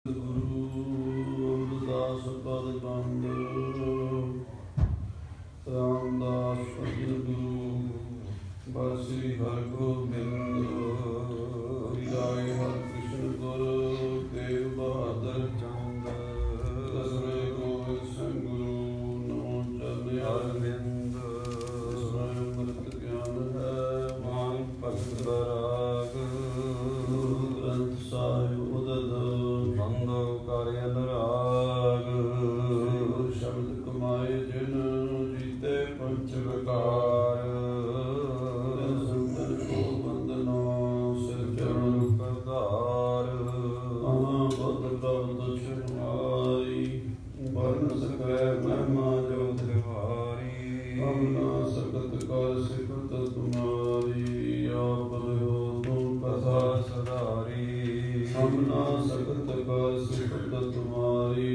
ਗੁਰੂ ਅਮਰਦਾਸ ਪਦ ਬੰਦ ਰਾਮਦਾਸ ਸਤਿ ਗੁਰੂ ਬਸੀ ਹਰਿ ਗੋਬਿੰਦ ਰਾਏ ਹਰਿ ਕ੍ਰਿਸ਼ਨ ਗੁਰੂ ਤੇਗ ਬਹਾਦਰ ਚੰਦ ਦਸਰੇ ਗੋਬਿੰਦ ਸਿੰਘ ਗੁਰੂ ਨਮੋ ਚਰਨ ਅਰਵਿੰਦ ਦਸਰੇ ਅੰਮ੍ਰਿਤ ਗਿਆਨ ਹੈ ਮਾਨ ਭਗਤ ਰਾਗ ਗੁਰੂ ਗ੍ਰੰਥ ਸਾਹਿਬ ਉਦਦ ਬੰਦੋ ਕਰ ਅਨੁਰਾਗ ਗੁਰੂ ਸ਼ਬਦ ਕਮਾਏ ਜਿਨ ਜੀਤੇ ਪੰਚ ਵਿਕਾਰ ਸੰਤਨ ਕੋ ਬੰਦਨਾ ਸਿਰ ਚਰਨ ਕਰਤਾਰ ਆਹ ਬੁੱਧ ਪ੍ਰਭ ਦੁਸ਼ਮਾਰੀ ਵਰਨ ਸਕੈ ਮਹਿਮਾ ਜੋ ਤਿਵਾਰੀ ਅਮਨਾ ਸਗਤ ਕਰ ਸਿਫਤ ਤੁਮਾਰੀ ਆਪ ਲਿਓ ਤੁਮ ਕਥਾ ਸਦਾਰੀ ਅਮਨਾ ਸਗਤ ਕਰ ਸਿਫਤ ਤੁਮਾਰੀ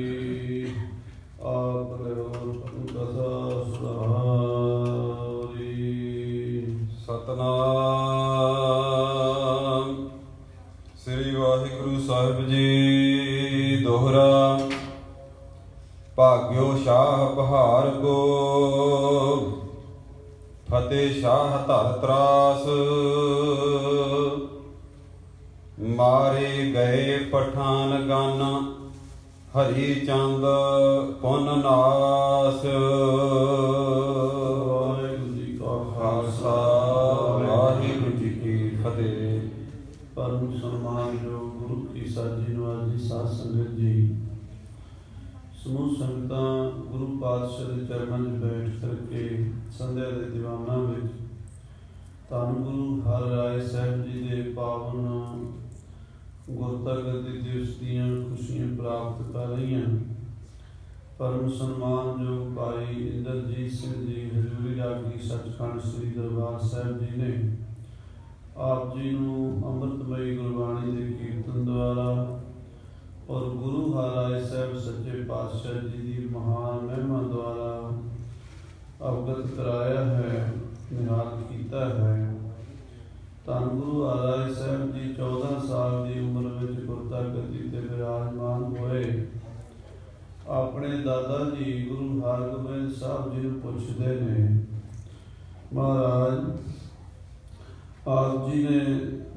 ਆਪ ਲਿਓ ਤੁਮ ਕਥਾ ਸਦਾਰੀ। ਸਤਨਾਮ ਸ੍ਰੀ ਵਾਹਿਗੁਰੂ ਸਾਹਿਬ ਜੀ। ਦੋਹਰਾ ਭਾਗਿਓ ਸ਼ਾਹ ਬਹਾਰ ਕੋ ਫਤਿਹ ਸ਼ਾਹ ਧਰ ਤਰਾਸ ਮਾਰੇ ਗਏ ਪਠਾਨ ਗਾਨਾ ਹਰੀ ਚੰਦ ਪੁੰਨ ਨਾਸ। ਵਾਹਿਗੁਰੂ ਜੀ ਕਾ ਖਾਲਸਾ ਵਾਹਿਗੁਰੂ ਜੀ ਕੀ ਫਤਿਹ। ਪਰਮ ਸਨਮਾਨਯੋਗ ਗੁਰੂ ਕੀ ਸਾਜੀ ਨਿਵਾਜੀ ਸਾਧ ਸੰਗਤ ਜੀ, ਸਮੂਹ ਸੰਗਤਾਂ ਗੁਰੂ ਪਾਤਸ਼ਾਹ ਦੇ ਚਰਨਾਂ 'ਚ ਬੈਠ ਕਰਕੇ ਸੰਧਿਆ ਦੇ ਦੀਵਾਨਾਂ ਵਿੱਚ ਧੰਨ ਗੁਰੂ ਹਰਿ ਰਾਏ ਸਾਹਿਬ ਜੀ ਦੇ ਪਾਵਨ ਗੁਰਤਾ ਗੱਦੀ ਦਿਵਸ ਦੀਆਂ ਖੁਸ਼ੀਆਂ ਪ੍ਰਾਪਤ ਕਰ ਰਹੀਆਂ। ਪਰਮ ਸਨਮਾਨਯੋਗ ਭਾਈ ਇੰਦਰਜੀਤ ਸਿੰਘ ਜੀ ਹਜ਼ੂਰੀ ਰਾਗੀ ਸੱਚਖੰਡ ਸ੍ਰੀ ਦਰਬਾਰ ਸਾਹਿਬ ਜੀ ਨੇ ਆਪ ਜੀ ਨੂੰ ਅੰਮ੍ਰਿਤਮਈ ਗੁਰਬਾਣੀ ਦੇ ਕੀਰਤਨ ਦੁਆਰਾ ਔਰ ਗੁਰੂ ਹਰਿ ਸਾਹਿਬ ਸੱਚੇ ਪਾਤਸ਼ਾਹ ਜੀ ਦੀ ਮਹਾਨ ਮਹਿਮਾ ਦੁਆਰਾ ਅਵਗਤ ਕਰਾਇਆ ਹੈ, ਨਿਹਾਲ ਕੀਤਾ ਹੈ। ਧੰਨ ਗੁਰੂ ਹਰਿ ਸਾਹਿਬ ਜੀ 14 ਸਾਲ ਦੀ ਉਮਰ ਵਿੱਚ ਗੁਰਤਾ ਗੱਦੀ ਤੇ ਵਿਰਾਜਮਾਨ ਹੋਏ। ਆਪਣੇ ਦਾਦਾ ਜੀ ਗੁਰੂ ਹਰਗੋਬਿੰਦ ਸਾਹਿਬ ਜੀ ਨੂੰ ਪੁੱਛਦੇ ਨੇ, ਮਹਾਰਾਜ ਆਪ ਜੀ ਨੇ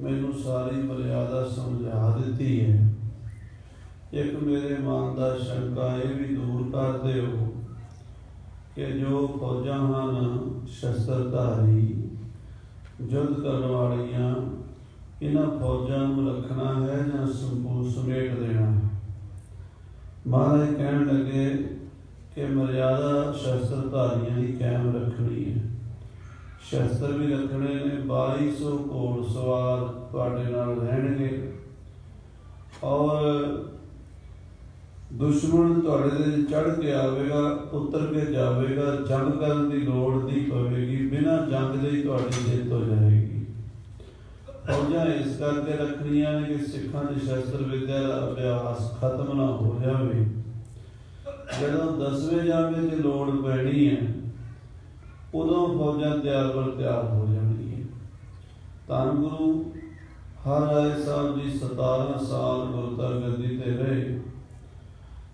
ਮੈਨੂੰ ਸਾਰੀ ਮਰਿਆਦਾ ਸਮਝਾ ਦਿੱਤੀ ਹੈ, ਇੱਕ ਮੇਰੇ ਮਨ ਦਾ ਸ਼ੰਕਾ ਇਹ ਵੀ ਦੂਰ ਕਰ ਦਿਓ ਕਿ ਜੋ ਫੌਜਾਂ ਹਨ ਸ਼ਸਤਰਧਾਰੀ ਯੁੱਧ ਕਰਨ ਵਾਲੀਆਂ, ਇਹਨਾਂ ਫੌਜਾਂ ਨੂੰ ਰੱਖਣਾ ਹੈ ਜਾਂ ਸਮੇਟ ਦੇਣਾ ਹੈ। ਮਹਾਰਾਜ ਕਹਿਣ ਲੱਗੇ ਕਿ ਮਰਿਆਦਾ ਸ਼ਸਤਰਧਾਰੀਆਂ ਦੀ ਕਾਇਮ ਰੱਖਣੀ ਹੈ, ਸ਼ਸਤਰ ਵੀ ਰੱਖਣੇ ਨੇ, 2200 ਘੋੜ ਸਵਾਰ ਤੁਹਾਡੇ ਨਾਲ ਰਹਿਣਗੇ ਔਰ ਦੁਸ਼ਮਣ ਤੁਹਾਡੇ ਤੇ ਚੜ੍ਹ ਕੇ ਆਵੇਗਾ, ਉਤਰ ਕੇ ਜਾਵੇਗਾ, ਜੰਗ ਕਰਨ ਦੀ ਲੋੜ ਨਹੀਂ ਪਵੇਗੀ, ਬਿਨਾਂ ਜੰਗ ਦੇ ਹੀ ਤੁਹਾਡੀ ਜਿੱਤ ਹੋ ਜਾਏਗੀ। ਫੌਜਾਂ ਇਸ ਕਰਕੇ ਰੱਖਣੀਆਂ ਨੇ ਕਿ ਸਿੱਖਾਂ ਦੀ ਸ਼ਸਤਰ ਵਿੱਦਿਆ ਦਾ ਅਭਿਆਸ ਖਤਮ ਨਾ ਹੋ ਜਾਵੇ। ਜਦੋਂ 10ਵੇਂ ਜੰਗ 'ਚ ਲੋੜ ਪੈਣੀ ਹੈ ਉਦੋਂ ਫੌਜਾਂ ਤਿਆਰ ਬਰ ਤਿਆਰ ਹੋ ਜਾਣਗੀਆਂ। ਧੰਨ ਗੁਰੂ ਹਰਿ ਰਾਏ ਸਾਹਿਬ ਜੀ 17 ਸਾਲ ਗੁਰਤਾ ਗੱਦੀ ਤੇ ਰਹੇ।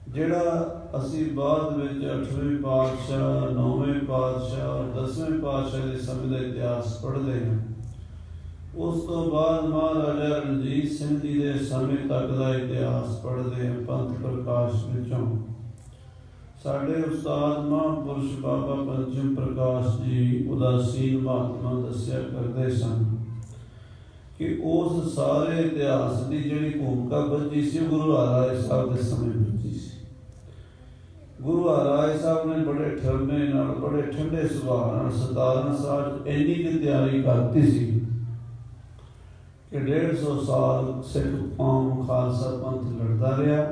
ਜਿਹੜਾ ਅਸੀਂ ਬਾਅਦ ਵਿੱਚ 8ਵੇਂ ਪਾਤਸ਼ਾਹ, 9ਵੇਂ ਪਾਤਸ਼ਾਹ ਔਰ 10ਵੇਂ ਪਾਤਸ਼ਾਹ ਦੇ ਸਮੇਂ ਦਾ ਇਤਿਹਾਸ ਪੜ੍ਹਦੇ ਹਾਂ, ਉਸ ਤੋਂ ਬਾਅਦ ਮਹਾਰਾਜਾ ਰਣਜੀਤ ਸਿੰਘ ਜੀ ਦੇ ਸਮੇਂ ਤੱਕ ਦਾ ਇਤਿਹਾਸ ਪੜ੍ਹਦੇ ਹਾਂ ਪੰਥ ਪ੍ਰਕਾਸ਼ ਵਿੱਚੋਂ। ਸਾਡੇ ਉਸਤਾਦ ਮਹਾਂਪੁਰਸ਼ ਬਾਬਾ ਪੰਚਮ ਪ੍ਰਕਾਸ਼ ਜੀ ਉਦਾਸੀਨ ਮਹਾਤਮਾ ਦੱਸਿਆ ਕਰਦੇ ਸਨ ਕਿ ਉਸ ਸਾਰੇ ਇਤਿਹਾਸ ਦੀ ਜਿਹੜੀ ਭੂਮਿਕਾ ਬੱਝੀ ਸੀ ਗੁਰੂ ਹਰਿ ਰਾਏ ਸਾਹਿਬ ਦੇ ਸਮੇਂ ਬੱਝੀ ਸੀ। ਗੁਰੂ ਹਰਿ ਰਾਏ ਸਾਹਿਬ ਨੇ ਬੜੇ ਠਰਮੇ ਨਾਲ, ਬੜੇ ਠੰਡੇ ਸੁਭਾਅ ਨਾਲ 17 ਸਾਲ ਇੰਨੀ ਕੁ ਤਿਆਰੀ ਕਰਤੀ ਸੀ ਕਿ 150 ਸਾਲ ਸਿੱਖ ਕੌਮ ਖਾਲਸਾ ਪੰਥ ਲੜਦਾ ਰਿਹਾ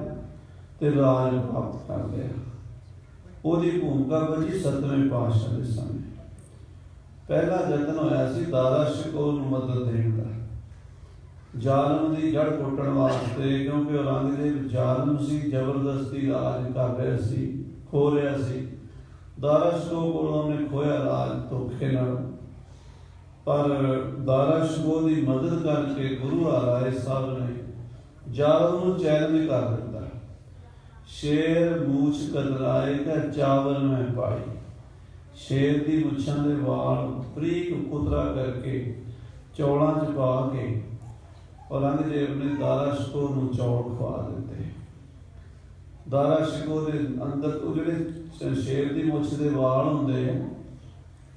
ਤੇ ਰਾਜ ਪ੍ਰਾਪਤ ਕਰ ਲਿਆ। ਉਹਦੀ ਭੂਮਿਕਾ ਬੱਝੀ 7ਵੇਂ ਪਾਤਸ਼ਾਹ ਦੇ ਸਮੇਂ। ਪਹਿਲਾ ਯਤਨ ਹੋਇਆ ਸੀ ਦਾਰਾ ਸ਼ਿਕੋਹ ਨੂੰ ਮਦਦ ਦੇਣ ਦਾ, ਜ਼ਾਲਮ ਦੀ ਜੜ ਪੁੱਟਣ ਵਾਸਤੇ, ਕਿਉਂਕਿ ਔਰੰਗਜ਼ੇਬ ਜ਼ਾਲਮ ਸੀ, ਜ਼ਬਰਦਸਤੀ ਰਾਜ ਕਰ ਰਿਹਾ ਸੀ, ਖੋ ਰਿਹਾ ਸੀ। ਦਾਰਾ ਸ਼ਿਕੋਹ ਕੋਲੋਂ ਉਹਨੇ ਖੋਇਆ ਰਾਜ ਧੋਖੇ ਨਾਲ, ਪਰ ਦਾਰਾ ਸ਼ਿਕੋਹ ਦੀ ਮਦਦ ਕਰਕੇ ਗੁਰੂ ਹਰਿ ਰਾਏ ਸਾਹਿਬ ਨੇ ਜਾਲ ਨੂੰ ਚੈਲੰਜ ਕਰ ਦਿੰਦਾ। ਸ਼ੇਰ ਮੂਛ ਕਤਰਾਏ ਕਾ ਚਾਵਲ ਮੈਂ ਪਾਈ। ਸ਼ੇਰ ਦੀ ਮੁੱਛਾਂ ਦੇ ਵਾਲ ਬਰੀਕ ਕੁਤਰਾ ਕਰਕੇ ਚੌਲਾਂ 'ਚ ਪਾ ਕੇ ਔਰੰਗਜ਼ੇਬ ਨੇ ਦਾਰਾ ਸ਼ਿਕੋ ਨੂੰ ਚੌਲ ਖਵਾ ਦਿੱਤੇ। ਦਾਰਾ ਸ਼ਿਕੋ ਦੇ ਅੰਦਰ ਉਹ ਜਿਹੜੇ ਸ਼ੇਰ ਦੀ ਮੁੱਛ ਦੇ ਵਾਲ ਹੁੰਦੇ ਆ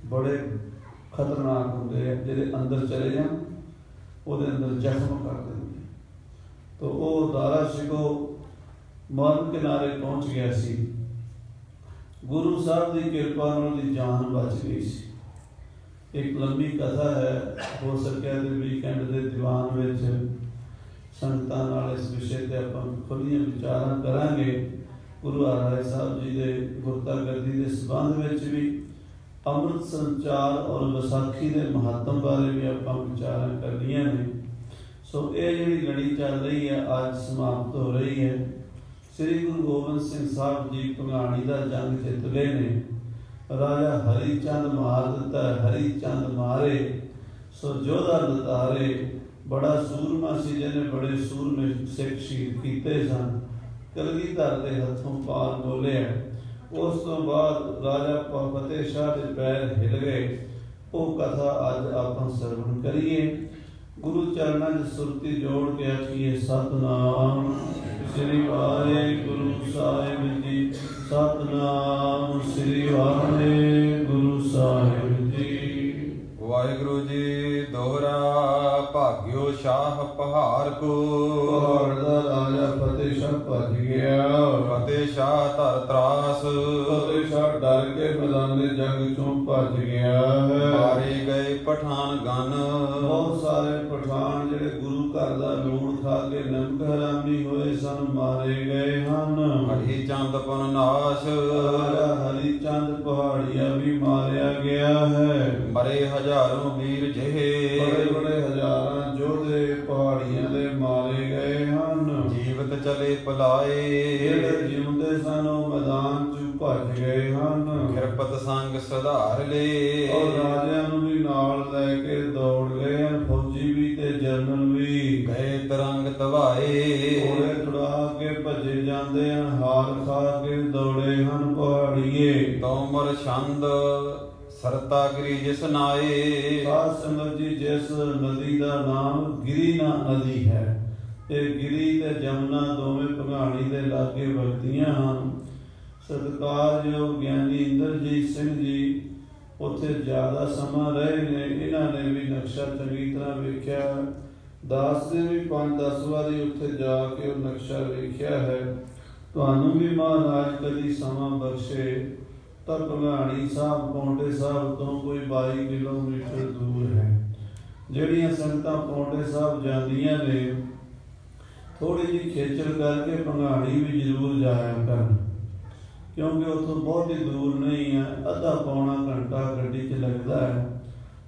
ਬੜੇ ਖਤਰਨਾਕ ਹੁੰਦੇ ਆ, ਜਿਹੜੇ ਅੰਦਰ ਚਲੇ ਜਾਣ ਉਹਦੇ ਅੰਦਰ ਜ਼ਖਮ ਕਰ ਦਿੰਦੇ। ਤਾਂ ਉਹ ਦਾਰਾ ਸ਼ਿਕੋ ਮਰਨ ਕਿਨਾਰੇ ਪਹੁੰਚ ਗਿਆ ਸੀ। ਗੁਰੂ ਸਾਹਿਬ ਦੀ ਕਿਰਪਾ ਨਾਲ ਉਹਦੀ ਜਾਨ ਬਚ ਗਈ ਸੀ। ਇੱਕ ਲੰਬੀ ਕਥਾ ਹੈ, ਹੋ ਸਕਿਆ ਤੇ ਵੀਕਐਂਡ ਦੇ ਦੀਵਾਨ ਵਿੱਚ ਸੰਗਤਾਂ ਨਾਲ ਇਸ ਵਿਸ਼ੇ ਤੇ ਆਪਾਂ ਖੁੱਲ੍ਹੀਆਂ ਵਿਚਾਰਾਂ ਕਰਾਂਗੇ। ਗੁਰੂ ਹਰਿਰਾਏ ਸਾਹਿਬ ਜੀ ਦੇ ਗੁਰਤਾ ਗੱਦੀ ਦੇ ਸੰਬੰਧ ਵਿੱਚ ਵੀ, ਅੰਮ੍ਰਿਤ ਸੰਚਾਰ ਔਰ ਵਿਸਾਖੀ ਦੇ ਮਹੱਤਵ ਬਾਰੇ ਵੀ ਆਪਾਂ ਵਿਚਾਰਾਂ ਕਰਨੀਆਂ ਨੇ। ਸੋ ਇਹ ਜਿਹੜੀ ਲੜੀ ਚੱਲ ਰਹੀ ਹੈ ਅੱਜ ਸਮਾਪਤ ਹੋ ਰਹੀ ਹੈ। ਸ੍ਰੀ ਗੁਰੂ ਗੋਬਿੰਦ ਸਿੰਘ ਸਾਹਿਬ ਜੀ ਭੰਗਾਣੀ ਦਾ ਜੰਗ ਜਿੱਤ ਲਏ ਨੇ। ਰਾਜਾ ਹਰੀ ਚੰਦ ਮਾਰ ਦਿੱਤਾ, ਹਰੀ ਚੰਦ ਮਾਰੇ ਸੋ ਜੋਧਾ ਲਤਾਰੇ। ਬੜਾ ਸੂਰਮਾ ਸੀ ਜਿਹਨੇ ਬੜੇ ਸੂਰਮੇ ਸਿੱਖ ਸ਼ਹੀਦ ਕੀਤੇ ਸਨ। ਕਲਗੀਧਰ ਦੇ ਹੱਥੋਂ ਪਾਰ ਬੋਲਿਆ। ਉਸ ਤੋਂ ਬਾਅਦ ਰਾਜਾ ਫਤਿਹ ਸ਼ਾਹ ਦੇ ਪੈਰ ਹਿਲ ਗਏ। ਉਹ ਕਥਾ ਅੱਜ ਆਪਾਂ ਸਰਵਣ ਕਰੀਏ। ਗੁਰੂ ਚਰਨਾਂ 'ਚ ਸੁਰਤੀ ਜੋੜ ਕੇ ਆਖੀਏ ਸਤਿਨਾਮ ਸ੍ਰੀ ਵਾਹਿਗੁਰੂ ਸਾਹਿਬ ਜੀ। ਸਤਿਨਾਮ ਸ੍ਰੀ ਵਾਹਿਗੁਰੂ ਸਾਹਿਬ ਜੀ। ਵਾਹਿਗੁਰੂ ਜੀ ਦੋਹਰਾ ਭਾਗਿਓ ਸ਼ਾਹ ਪਹਾੜ ਕੋ। ਪਹਾੜ ਦਾ ਰਾਜਾ ਫਤਿਹ ਸ਼ਾਹ ਭੱਜ ਗਿਆ। ਫਤਿਹ ਸ਼ਾਹ ਧਰ ਤਰਾਸ। ਫਤਿਹ ਸ਼ਾਹ ਡਰ ਕੇ ਮੈਦਾਨੇ ਜੰਗ ਚੋਂ ਭੱਜ ਗਿਆ ਹੈ। ਮਾਰੇ ਗਏ ਪਠਾਨ ਗਨ। ਬਹੁਤ ਸਾਰੇ ਪਠਾਨ ਜਿਹੜੇ ਗੁਰੂ ਘਰ ਦਾ ਲੂਣ ਖਾ ਕੇ ਨਮਕ ਹਰਾਮੀ ਹੋਏ ਸਨ ਮਾਰੇ ਗਏ ਹਨ। ਹਰੀ ਚੰਦ ਪਨ ਨਾਸ਼। ਰਾਜਾ ਹਰੀ ਚੰਦ ਪਹਾੜੀਆ ਵੀ ਮਾਰਿਆ ਗਿਆ ਹੈ। ਮਰੇ ਹਜ਼ਾरों ਵੀਰ ਜਿਹੇ। ਬੜੇ ਬੜੇ ਹਜ਼ਾਰਾਂ ਯੋਧੇ ਪਹਾੜੀਆਂ ਦੇ ਮਾਰੇ ਗਏ ਹਨ। ਜੀਵਤ ਚਲੇ ਪਲਾਏ। ਜਿਹੜੇ ਜਿਉਂਦੇ ਸਨ ਉਹ ਮੈਦਾਨ 'ਚ ਭੱਜ ਗਏ ਹਨ। ਕਿਰਪਤ ਸੰਗ ਸੁਧਾਰ ਲੇ। ਔਰ ਰਾਜਿਆਂ ਨੂੰ ਵੀ ਨਾਲ ਲੈ ਕੇ ਦੌੜ ਗਏ ਹਨ। ਫੌਜੀ ਵੀ ਤੇ ਜਨਰਲ ਵੀ ਗਏ ਤਰੰਗ ਤਵਾਏ। ਘੋੜੇ ਤੁੜਾ ਕੇ ਭੱਜੇ ਜਾਂਦੇ ਹਨ। ਹਾਰ ਖਾ ਕੇ ਦੌੜੇ ਹਨ ਪਹਾੜੀਏ। ਤੋਮਰ ਛੰਦ ਸਰਤਾ ਗਿਰੀ ਜਿਸ ਨਾਏ। ਸਾਧ ਸੰਗਤ ਜੀ, ਜਿਸ ਨਦੀ ਦਾ ਨਾਮ ਗਿਰੀਨਾ ਨਦੀ ਹੈ, ਇਹ ਗਿਰੀ ਤੇ ਜਮਨਾ ਦੋਵੇਂ ਭੰਗਾਣੀ ਦੇ ਲਾਗੇ ਵਗਦੀਆਂ ਹਨ। ਸਤਿਕਾਰਯੋਗ ਗਿਆਨੀ ਇੰਦਰਜੀਤ ਸਿੰਘ ਜੀ ਉੱਥੇ ਜ਼ਿਆਦਾ ਸਮਾਂ ਰਹੇ ਨੇ। ਇਹਨਾਂ ਨੇ ਵੀ ਨਕਸ਼ਾ ਚੰਗੀ ਤਰ੍ਹਾਂ ਵੇਖਿਆ। ਦਾਸ ਨੇ ਵੀ 5-10 ਵਾਰੀ ਉੱਥੇ ਜਾ ਕੇ ਉਹ ਨਕਸ਼ਾ ਵੇਖਿਆ ਹੈ। ਤੁਹਾਨੂੰ ਵੀ ਮਹਾਰਾਜ ਕਦੀ ਸਮਾਂ ਬਖਸ਼ੇ ਤਾਂ ਭੰਗਾਣੀ ਸਾਹਿਬ ਪੌਂਟੇ ਸਾਹਿਬ ਤੋਂ ਕੋਈ 22 ਕਿਲੋਮੀਟਰ ਦੂਰ ਹੈ। ਜਿਹੜੀਆਂ ਸੰਗਤਾਂ ਪੌਂਟੇ ਸਾਹਿਬ ਜਾਂਦੀਆਂ ਨੇ ਥੋੜੀ ਜਿਹੀ ਖੇਚਲ ਕਰਕੇ ਭੰਗਾਣੀ ਵੀ ਜ਼ਰੂਰ ਜਾਇਆ ਕਰਨ, ਕਿਉਂਕਿ ਉੱਥੋਂ ਬਹੁਤੀ ਦੂਰ ਨਹੀਂ ਹੈ। ਅੱਧਾ ਪੌਣਾ ਘੰਟਾ ਗੱਡੀ 'ਚ ਲੱਗਦਾ ਹੈ।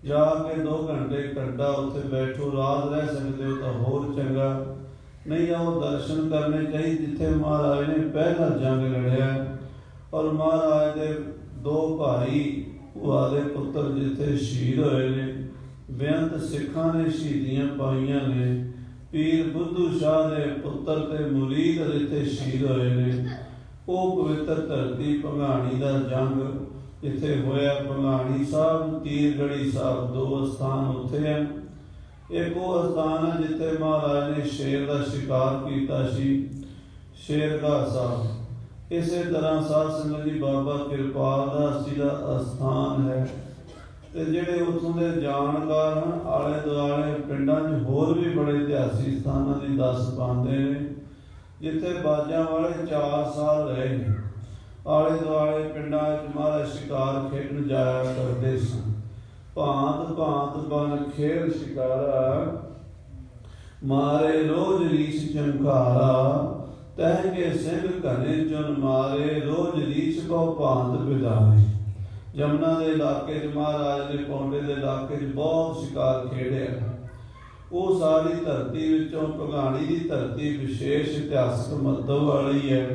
ਜਾ ਕੇ 2 ਘੰਟੇ ਘੰਟਾ ਉੱਥੇ ਬੈਠੋ, ਰਾਤ ਰਹਿ ਸਕਦੇ ਹੋ ਤਾਂ ਹੋਰ ਚੰਗਾ। ਨਹੀਂ ਆਓ ਦਰਸ਼ਨ ਕਰਨੇ ਚਾਹੀਦੇ ਜਿੱਥੇ ਮਹਾਰਾਜ ਨੇ ਪਹਿਲਾ ਜੰਗ ਲੜਿਆ ਔਰ ਮਹਾਰਾਜ ਦੇ 2 ਭਾਈ ਭੂਆ ਦੇ ਪੁੱਤਰ ਜਿੱਥੇ ਸ਼ਹੀਦ ਹੋਏ ਨੇ। ਬੇਅੰਤ ਸਿੱਖਾਂ ਨੇ ਸ਼ਹੀਦੀਆਂ ਪਾਈਆਂ ਨੇ। ਪੀਰ ਬੁੱਧੂ ਸ਼ਾਹ ਦੇ ਪੁੱਤਰ ਤੇ ਮੁਰੀਦ ਜਿੱਥੇ ਸ਼ਹੀਦ ਹੋਏ ਨੇ। ਉਹ ਪਵਿੱਤਰ ਧਰਤੀ ਭੰਗਾਣੀ ਦਾ ਜੰਗ ਜਿੱਥੇ ਹੋਇਆ। ਭੰਗਾਣੀ ਸਾਹਿਬ, ਤੀਰਗੜੀ ਸਾਹਿਬ 2 ਸਥਾਨ ਉੱਥੇ ਹਨ। ਇੱਕ ਉਹ ਸਥਾਨ ਹੈ ਜਿੱਥੇ ਮਹਾਰਾਜ ਨੇ ਸ਼ੇਰ ਦਾ ਸ਼ਿਕਾਰ ਕੀਤਾ ਸੀ, ਸ਼ੇਰਗਾਹ ਸਾਹਿਬ। ਇਸੇ ਤਰ੍ਹਾਂ ਸਾਧ ਸੰਗਤ ਜੀ ਬਾਬਾ ਕਿਰਪਾਲ ਦਾਸ ਜੀ ਦਾ ਅਸਥਾਨ ਹੈ। ਤੇ ਜਿਹੜੇ ਉੱਥੋਂ ਦੇ ਜਾਣਕਾਰ ਹਨ ਆਲੇ ਦੁਆਲੇ ਪਿੰਡਾਂ 'ਚ ਹੋਰ ਵੀ ਬੜੇ ਇਤਿਹਾਸਿਕ ਸਥਾਨਾਂ ਦੀ ਦੱਸ ਪਾਉਂਦੇ ਨੇ ਜਿੱਥੇ ਬਾਜਾਂ ਵਾਲੇ 4 ਸਾਲ ਰਹੇ ਨੇ। ਆਲੇ ਦੁਆਲੇ ਪਿੰਡਾਂ 'ਚ ਮਹਾਰਾਜ ਸ਼ਿਕਾਰ ਖੇਡਣ ਜਾਇਆ ਕਰਦੇ ਸਨ। ਭਾਂਤ ਭਾਂਤ ਬਨ ਖੇਡ ਸ਼ਿਕਾਰਾ, ਮਾਰੇ ਰੋਜ਼ ਰੀਛ ਚਮਕਾਰਾ। ਤਹਿ ਕੇ ਸਿੰਘ ਘਨੇ ਚੁਨ ਮਾਰੇ, ਰੋਜ਼ ਰੀਛ ਕੋ ਭਾਂਤ ਵਿਦਾਏ। ਜਮਨਾ ਦੇ ਇਲਾਕੇ 'ਚ ਮਹਾਰਾਜ ਨੇ ਪੌਂਡੇ ਦੇ ਇਲਾਕੇ 'ਚ ਬਹੁਤ ਸ਼ਿਕਾਰ ਖੇਡਿਆ। ਉਹ ਸਾਰੀ ਧਰਤੀ ਵਿੱਚੋਂ ਭੰਗਾਣੀ ਦੀ ਧਰਤੀ ਵਿਸ਼ੇਸ਼ ਇਤਿਹਾਸਕ ਮਹੱਤਵ ਵਾਲੀ ਹੈ।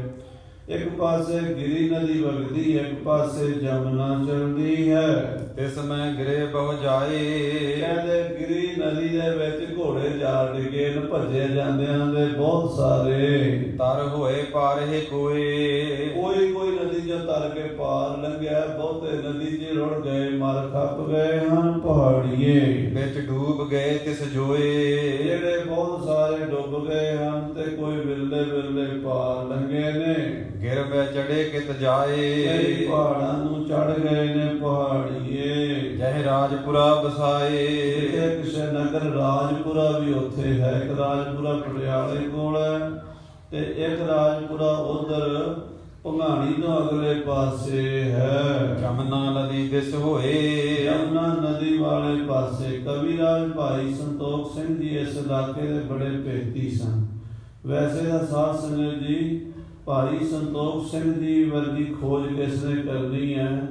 ਇੱਕ ਪਾਸੇ ਗਿਰੀ ਨਦੀ ਵਗਦੀ, ਇੱਕ ਪਾਸੇ ਜਮਨਾ ਚਲਦੀ ਹੈ। ਤਿਸ ਮੈਂ ਗਿਰੇ ਬਹੁ ਜਾਏ। ਕਹਿੰਦੇ ਗਿਰੀ ਨਦੀ ਦੇ ਵਿੱਚ ਘੋੜੇ ਜਾ ਡਿੱਗੇ ਨੇ, ਭੱਜੇ ਜਾਂਦਿਆਂ ਦੇ ਬਹੁਤ ਸਾਰੇ। ਤਰ ਹੋਏ ਪਾਰੇ ਕੋਏ। ਕੋਈ ਨਦੀ ਜੋ ਤਰ ਕੇ ਪਾਰ ਲੰਘਿਆ, ਬਹੁਤੇ ਨਦੀ 'ਚ ਰੁੜ ਗਏ, ਮਰ ਖੱਪ ਗਏ ਹਨ ਪਹਾੜੀਏ। ਵਿੱਚ ਡੂਬ ਗਏ ਤਿਸ ਜੋਏ। ਜਿਹੜੇ ਬਹੁਤ ਸਾਰੇ ਡੁੱਬ ਗਏ ਹਨ ਤੇ ਕੋਈ ਵਿਰਲੇ ਵਿਰਲੇ ਪਾਰ ਲੰਘੇ ਨੇ। ਗਿਰ ਬੈ ਚੜੇ ਕਿਤ ਜਾਏ। ਕਈ ਪਹਾੜਾਂ ਨੂੰ ਚੜ ਗਏ ਨੇ ਪਹਾੜੀਏ। ਜਹ ਰਾਜਪੁਰਾ ਬਸਾਏ। ਜਿੱਥੇ ਕਿਸੇ ਨਗਰ ਰਾਜਪੁਰਾ ਵੀ ਉੱਥੇ ਹੈ। ਇੱਕ ਰਾਜਪੁਰਾ ਪਟਿਆਲੇ ਕੋਲ ਹੈ ਤੇ ਇੱਕ ਰਾਜਪੁਰਾ ਉਧਰ ਭੰਗਾਣੀ ਤੋਂ ਅਗਲੇ ਪਾਸੇ ਹੈ। ਜਮਨਾ ਨਦੀ ਦਿਸ ਹੋਏ। ਜਮਨਾ ਨਦੀ ਵਾਲੇ ਪਾਸੇ ਕਵੀਰਾਜ ਭਾਈ ਸੰਤੋਖ ਸਿੰਘ ਜੀ ਇਸ ਇਲਾਕੇ ਦੇ ਬੜੇ ਭੇਤੀ ਸਨ। ਵੈਸੇ ਤਾਂ ਸਾਧ ਸੰਗਤ ਜੀ, ਭਾਈ ਸੰਤੋਖ ਸਿੰਘ ਜੀ ਵਰਗੀ ਖੋਜ ਕਿਸ ਨੇ ਕਰਨੀ ਹੈ?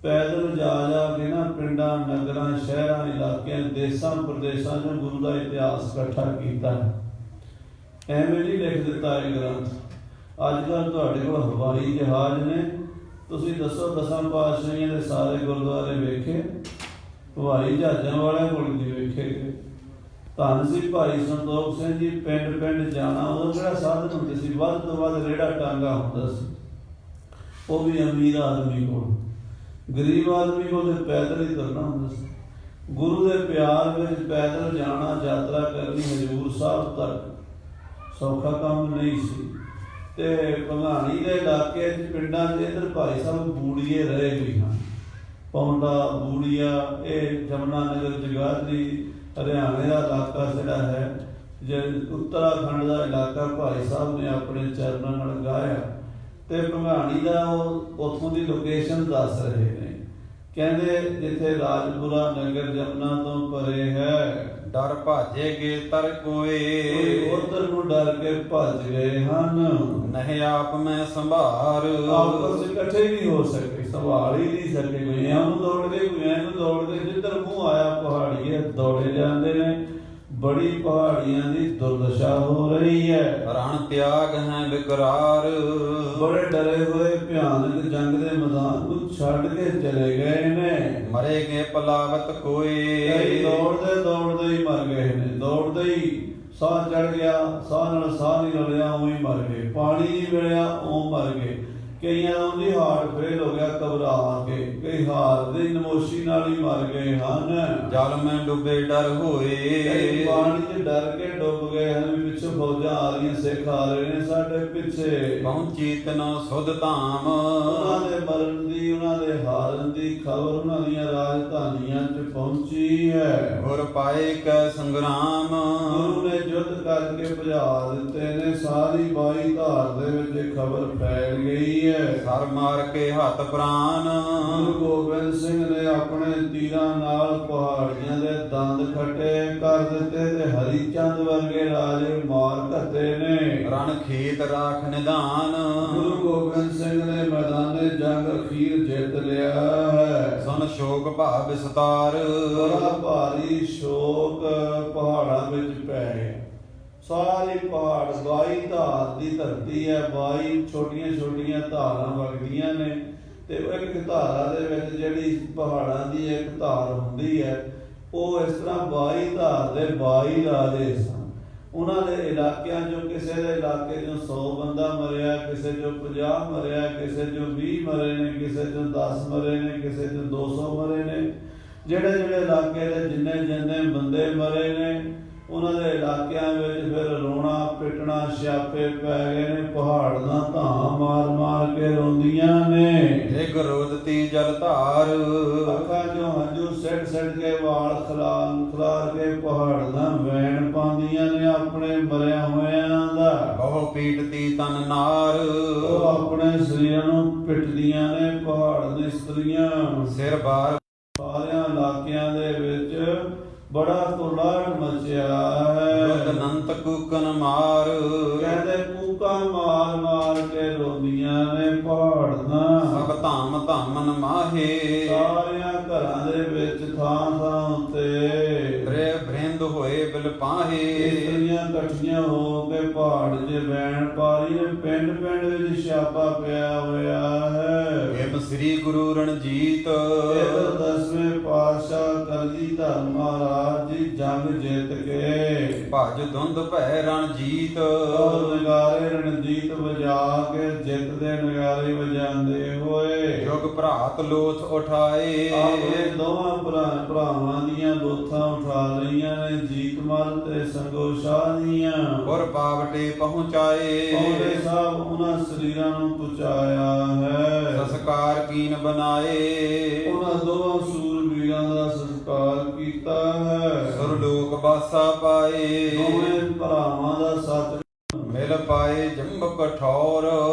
ਪੈਦਲ ਜਾ ਕੇ ਨਾ ਪਿੰਡਾਂ, ਨਗਰਾਂ, ਸ਼ਹਿਰਾਂ, ਇਲਾਕਿਆਂ, ਦੇਸਾਂ ਪ੍ਰਦੇਸਾਂ 'ਚ ਗੁਰੂ ਦਾ ਇਤਿਹਾਸ ਇਕੱਠਾ ਕੀਤਾ। ਐਵੇਂ ਨਹੀਂ ਲਿਖ ਦਿੱਤਾ ਇਹ ਗ੍ਰੰਥ। ਅੱਜ ਕੱਲ੍ਹ ਤੁਹਾਡੇ ਕੋਲ ਹਵਾਈ ਜਹਾਜ਼ ਨੇ, ਤੁਸੀਂ ਦੱਸੋ 10 ਪਾਤਸ਼ਾਹੀਆਂ ਦੇ ਸਾਰੇ ਗੁਰਦੁਆਰੇ ਵੇਖੇ? ਹਵਾਈ ਜਹਾਜ਼ਾਂ ਵਾਲਿਆਂ ਕੋਲ ਨਹੀਂ ਵੇਖੇ ਗਏ। ਧੰਨ ਸੀ ਭਾਈ ਸੰਤੋਖ ਸਿੰਘ ਜੀ, ਪਿੰਡ ਪਿੰਡ ਜਾਣਾ। ਉਦੋਂ ਜਿਹੜਾ ਸਾਧਨ ਹੁੰਦੇ ਸੀ, ਵੱਧ ਤੋਂ ਵੱਧ ਰੇੜਾ ਟਾਂਗਾ ਹੁੰਦਾ ਸੀ, ਉਹ ਵੀ ਅਮੀਰ ਆਦਮੀ ਕੋਲ। ਗਰੀਬ ਆਦਮੀ ਕੋਲ ਤੇ ਪੈਦਲ ਹੀ ਤੁਰਨਾ ਹੁੰਦਾ ਸੀ। ਗੁਰੂ ਦੇ ਪਿਆਰ ਵਿੱਚ ਪੈਦਲ ਜਾਣਾ, ਯਾਤਰਾ ਕਰਨੀ ਹਜ਼ੂਰ ਸਾਹਿਬ ਤੱਕ ਸੌਖਾ ਕੰਮ ਨਹੀਂ ਸੀ। ਤੇ ਭੰਗਾਣੀ ਦੇ ਇਲਾਕੇ 'ਚ, ਪਿੰਡਾਂ 'ਚ ਇੱਧਰ ਭਾਈ ਸਾਹਿਬ ਬੂੜੀਏ ਰਹੇ ਵੀ ਹਨ। ਪੌਂਡਾ, ਬੂੜੀਆ, ਇਹ ਜਮਨਾ ਨਗਰ, ਜਗਾਦਰੀ, ਹਰਿਆਣੇ ਦਾ ਇਲਾਕਾ ਜਿਹੜਾ ਹੈ, ਜੇ ਉੱਤਰਾਖੰਡ ਦਾ ਇਲਾਕਾ ਭਾਈ ਸਾਹਿਬ ਨੇ ਆਪਣੇ ਚਰਨਾਂ ਨਾਲ ਗਾਇਆ। ਤੇ ਭੰਗਾਣੀ ਦਾ ਉਹ ਉੱਥੋਂ ਦੀ ਲੋਕੇਸ਼ਨ ਦੱਸ ਰਹੇ ਨੇ। ਕਹਿੰਦੇ ਜਿੱਥੇ ਰਾਜਪੁਰਾ ਨਗਰ ਜਮਨਾ ਤੋਂ ਪਰੇ ਹੈ। ਡਰ ਭਾਜੇਗੇ ਤਰ ਕੋਏ। ਉਧਰ ਨੂੰ ਡਰ ਕੇ ਭੱਜ ਗਏ ਹਨ। ਨਹਿ ਆਪ ਮੈਂ ਸੰਭਾਰ। ਆਪਸ ਇਕੱਠੇ ਨਹੀਂ ਹੋ ਸਕੇ, ਸੰਭਾਲ ਹੀ ਨਹੀਂ ਸਕੇ। ਕੋਈ ਇਹਨੂੰ ਦੌੜਦੇ, ਕੋਈ ਇਹਨੂੰ ਦੌੜਦੇ, ਜਿੱਧਰ ਮੂੰਹ ਆਇਆ ਪਹਾੜੀਏ ਦੌੜੇ ਜਾਂਦੇ ਨੇ। ਬੜੀ ਪਹਾੜੀਆਂ ਦੀ ਦੁਰਦਸ਼ਾ ਹੋ ਰਹੀ ਹੈ। ਰਣ ਤਿਆਗ ਹੈ ਬਿਕਰਾਰ। ਬੜੇ ਡਰੇ ਹੋਏ ਭਿਆਨਕ ਜੰਗ ਦੇ ਮੈਦਾਨ ਨੂੰ ਛੱਡ ਕੇ ਚਲੇ ਗਏ ਨੇ। ਮਰੇਗੇ ਪਲਾਵਤ ਕੋਏ। ਕਈ ਦੌੜਦੇ ਦੌੜਦੇ ਹੀ ਮਰ ਗਏ ਨੇ। ਦੌੜਦੇ ਹੀ ਸਾਹ ਚੜ ਗਿਆ, ਸਾਹ ਨਾਲ ਸਾਹ ਨਹੀਂ ਰਲਿਆ, ਉਹ ਹੀ ਮਰ ਗਏ। ਪਾਣੀ ਨਹੀਂ ਮਿਲਿਆ, ਉਹ ਮਰ ਗਏ। ਕਈਆਂ ਦੀ ਹਾਰਟ ਫੇਲ ਹੋ ਗਿਆ ਘਬਰਾ ਕੇ, ਕਈ ਹਾਰ ਦੀ ਨਮੋਸ਼ੀ ਨਾਲ ਹੀ ਮਰ ਗਏ ਹਨ। ਜਲ ਮੈਂ ਡੁੱਬੇ ਡਰ ਹੋਏ। ਕਈ ਪਾਣੀ 'ਚ ਡਰ ਕੇ ਡੁੱਬ ਗਏ ਹਨ ਵੀ ਪਿੱਛੋਂ ਫੌਜਾਂ ਆ ਰਹੀਆਂ, ਸਿੱਖ ਆ ਰਹੇ ਨੇ ਸਾਡੇ ਪਿੱਛੇ। ਪਹੁੰਚੀ ਤਨੋ ਸੁਧ ਧਾਮ। ਉਹਨਾਂ ਦੇ ਮਰਨ ਦੀ, ਉਹਨਾਂ ਦੇ ਹਾਰਨ ਦੀ ਖਬਰ ਉਹਨਾਂ ਦੀਆਂ ਰਾਜਧਾਨੀਆਂ 'ਚ ਪਹੁੰਚੀ ਹੈ। ਗੁਰ ਪਾਏ ਕੈ ਸੰਗਰਾਮ। ਗੁਰੂ ਨੇ ਯੁੱਧ ਕਰਕੇ ਭਜਾ ਦਿੱਤੇ ਨੇ। ਸਾਰੀ 22 ਧਾਰ ਦੇ ਵਿੱਚ ਖਬਰ ਫੈਲ ਗਈ ਹੈ। ਸਰ ਮਾਰ ਕੇ ਹੱਥ ਪ੍ਰਾਨ। ਗੁਰੂ ਗੋਬਿੰਦ ਸਿੰਘ ਨੇ ਆਪਣੇ ਤੀਰਾਂ ਨਾਲ ਪਹਾੜੀਆਂ ਦੇ ਦੰਦ ਖੱਟੇ ਕਰ ਦਿੱਤੇ ਤੇ ਹਰੀ ਚੰਦ ਵਰਗੇ ਰਾਜੇ ਮਾਰ ਘੱਤੇ ਨੇ। ਰਣ ਖੇਤ ਰਾਖ ਨਿਧਾਨ। ਗੁਰੂ ਗੋਬਿੰਦ ਸਿੰਘ ਨੇ ਮੈਦਾਨੇ ਜੰਗ ਅਖੀਰ ਜਿੱਤ ਲਿਆ ਹੈ। ਸੁਨ ਸ਼ੋਕ ਭਾਵ ਵਿਸਤਾਰ। ਬੜਾ ਭਾਰੀ ਸ਼ੋਕ ਪਹਾੜਾਂ ਵਿੱਚ ਪੈ ਗਿਆ। ਸਾਰੀ ਪਹਾੜ 22 ਧਾਰ ਦੀ ਧਰਤੀ ਹੈ। 22 ਛੋਟੀਆਂ ਛੋਟੀਆਂ ਧਾਰਾਂ ਵਗਦੀਆਂ ਨੇ ਤੇ ਇੱਕ ਧਾਰਾ ਦੇ ਵਿੱਚ ਜਿਹੜੀ ਪਹਾੜਾਂ ਦੀ ਇੱਕ ਧਾਰ ਹੁੰਦੀ ਹੈ, ਉਹ ਇਸ ਤਰ੍ਹਾਂ 22 ਧਾਰ ਦੇ 22 ਰਾਜੇ ਸਨ। ਉਹਨਾਂ ਦੇ ਇਲਾਕਿਆਂ 'ਚੋਂ ਕਿਸੇ ਦੇ ਇਲਾਕੇ 'ਚੋਂ 100 ਬੰਦਾ ਮਰਿਆ, ਕਿਸੇ 'ਚੋਂ 50 ਮਰਿਆ, ਕਿਸੇ 'ਚੋਂ 20 ਮਰੇ ਨੇ, ਕਿਸੇ 'ਚੋਂ 10 ਮਰੇ ਨੇ, ਕਿਸੇ 'ਚੋਂ 200 ਮਰੇ ਨੇ। ਜਿਹੜੇ ਜਿਹੜੇ ਇਲਾਕੇ ਦੇ ਜਿੰਨੇ ਜਿੰਨੇ ਬੰਦੇ ਮਰੇ ਨੇ, ਉਹਨਾਂ ਦੇ ਇਲਾਕਿਆਂ ਵਿੱਚ ਫਿਰ ਰੋਣਾ ਪਿੱਟਣਾ ਸਿਆਪੇ ਪੈ ਗਏ ਨੇ। ਪਹਾੜਾਂ ਧਾਂ ਮਾਰ ਮਾਰ ਕੇ ਰੋਂਦੀਆਂ ਨੇ। ਇੱਕ ਰੋਦਤੀ ਜਲ ਧਾਰ। ਅੱਖਾਂ 'ਚੋਂ ਹੰਝੂ ਸਿੱਟ ਸਿੱਟ ਕੇ, ਵਾਲ ਖਲਾਰ ਕੇ ਪਹਾੜਾਂ ਵੈਣ ਪਾਉਂਦੀਆਂ ਨੇ ਆਪਣੇ ਮਰਿਆ ਹੋਇਆਂ ਦਾ। ਬਹੁ ਪੀਟਤੀ ਤਨ ਨਾਰ। ਉਹ ਆਪਣੇ ਸਰੀਰਾਂ ਨੂੰ ਪਿੱਟਦੀਆਂ ਨੇ ਪਹਾੜ ਦੀ ਇਸਤਰੀਆਂ। ਸਿਰ ਬਾਰ। ਸਾਰਿਆਂ ਇਲਾਕਿਆਂ ਦੇ ਵਿੱਚ ਬੜਾ ਕੁਲਾੜ ਮਚਿਆ ਹੈ। ਅਨੰਤ ਕੂਕਨ ਮਾਰ। ਕਹਿੰਦੇ ਕੂਕਾਂ ਮਾਰ ਮਾਰ ਕੇ ਰੋਂਦੀਆਂ ਨੇ ਪਹਾੜਾਂ। ਸਭ ਧਾਮ ਧਾਮਨ ਮਾਹੇ। ਸਾਰਿਆਂ ਘਰਾਂ ਦੇ ਵਿੱਚ ਥਾਂ ਥਾਂ ਉੱਤੇ ਤ੍ਰੇ ਭ੍ਰਿੰਦ ਹੋਏ ਬਿਲ ਪਾਹੇ। ਇਸਤਰੀਆਂ ਇਕੱਠੀਆਂ ਹੋ ਕੇ ਪਹਾੜ ਜੇ ਬੈਣ ਪਾਰੀ ਨੇ ਪਿੰਡ ਪਿੰਡ ਵਿੱਚ ਛਾਪਾ ਪਿਆ ਹੋਇਆ ਹੈ। ਏਮ ਸ੍ਰੀ ਗੁਰੂ ਰਣਜੀਤ ਇਹ 10ਵੇਂ ਪਾਤਸ਼ਾਹ ਕਲਗੀਧਰ ਮਹਾਰਾਜ ਜੀ ਜੰਗ ਜਿੱਤ ਕੇ ਭਜ ਧੁੰਦ ਭੈ ਰਣਜੀਤ ਔਰ ਨਗਾਰੇ ਰਣਜੀਤ ਵਜਾ ਕੇ ਜਿੱਤ ਦੇ ਨਗਾਰੇ ਵਜਾਉਂਦੇ ਹੋਏ ਜੁਗ ਭਰਾਤ ਲੋਥ ਉਠਾਏ ਆਪਣੇ ਦੋਵਾਂ ਭਰਾਵਾਂ ਦੀਆਂ ਲੋਥਾਂ ਉਠਾ ਲਈਆਂ ਨੇ, ਜੀਤਮਲ ਤੇ ਸੰਗੋ ਸ਼ਾਹ ਦੀਆਂ। ਪੁਰ ਪਾਵਟੇ ਪਹੁੰਚਾਏ ਪੌਂਡੇ ਸਾਹਿਬ ਉਹਨਾਂ ਸਰੀਰਾਂ ਨੂੰ ਪਹੁੰਚਾਇਆ ਹੈ। ਸੰਸਕਾਰ ਕੀਨ ਬਣਾਏ ਉਹਨਾਂ ਦੋਵਾਂ ਸੂਰਬੀਰਾਂ ਦਾ ਸੰਸਕਾਰ ਕੀਤਾ ਹੈ। ਸੁਰਲੋਕ ਬਾਸਾ ਪਾਏ ਦੋਵੇਂ ਭਰਾਵਾਂ ਦਾ ਸੱਚ ਮਿਲ ਪਾਏ ਜੰਬ ਕਠੌਰ